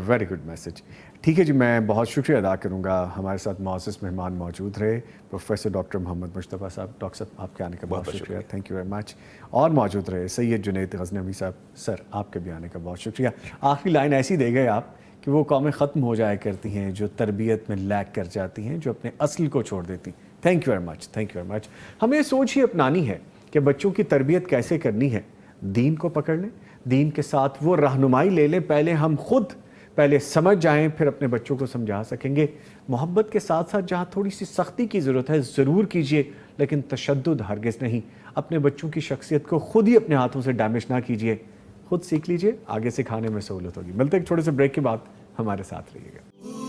Very good message. ٹھیک ہے جی، میں بہت شکریہ ادا کروں گا. ہمارے ساتھ معزز مہمان موجود رہے پروفیسر ڈاکٹر محمد مصطفیٰ صاحب. ڈاکٹر صاحب آپ کے آنے کا بہت شکریہ، تھینک یو ویری مچ. اور موجود رہے سید جنید غزنوی صاحب. سر آپ کے بھی آنے کا بہت شکریہ. آخری لائن ایسی دے گئے آپ کہ وہ قومیں ختم ہو جایا کرتی ہیں جو تربیت میں لیک کر جاتی ہیں، جو اپنے اصل کو چھوڑ دیتی. Thank you very much, thank you very مچ. ہمیں یہ سوچ ہی اپنانی ہے کہ بچوں کی تربیت کیسے کرنی ہے. دین کو پکڑ لیں، دین کے ساتھ وہ رہنمائی لے لیں. پہلے ہم خود سمجھ جائیں، پھر اپنے بچوں کو سمجھا سکیں گے. محبت کے ساتھ ساتھ جہاں تھوڑی سی سختی کی ضرورت ہے ضرور کیجیے، لیکن تشدد ہرگز نہیں. اپنے بچوں کی شخصیت کو خود ہی اپنے ہاتھوں سے ڈیمیج نہ کیجیے. خود سیکھ لیجیے، آگے سکھانے میں سہولت ہوگی. ملتے ہیں ایک چھوٹے سے بریک کے بعد. ہمارے ساتھ رہیے گا.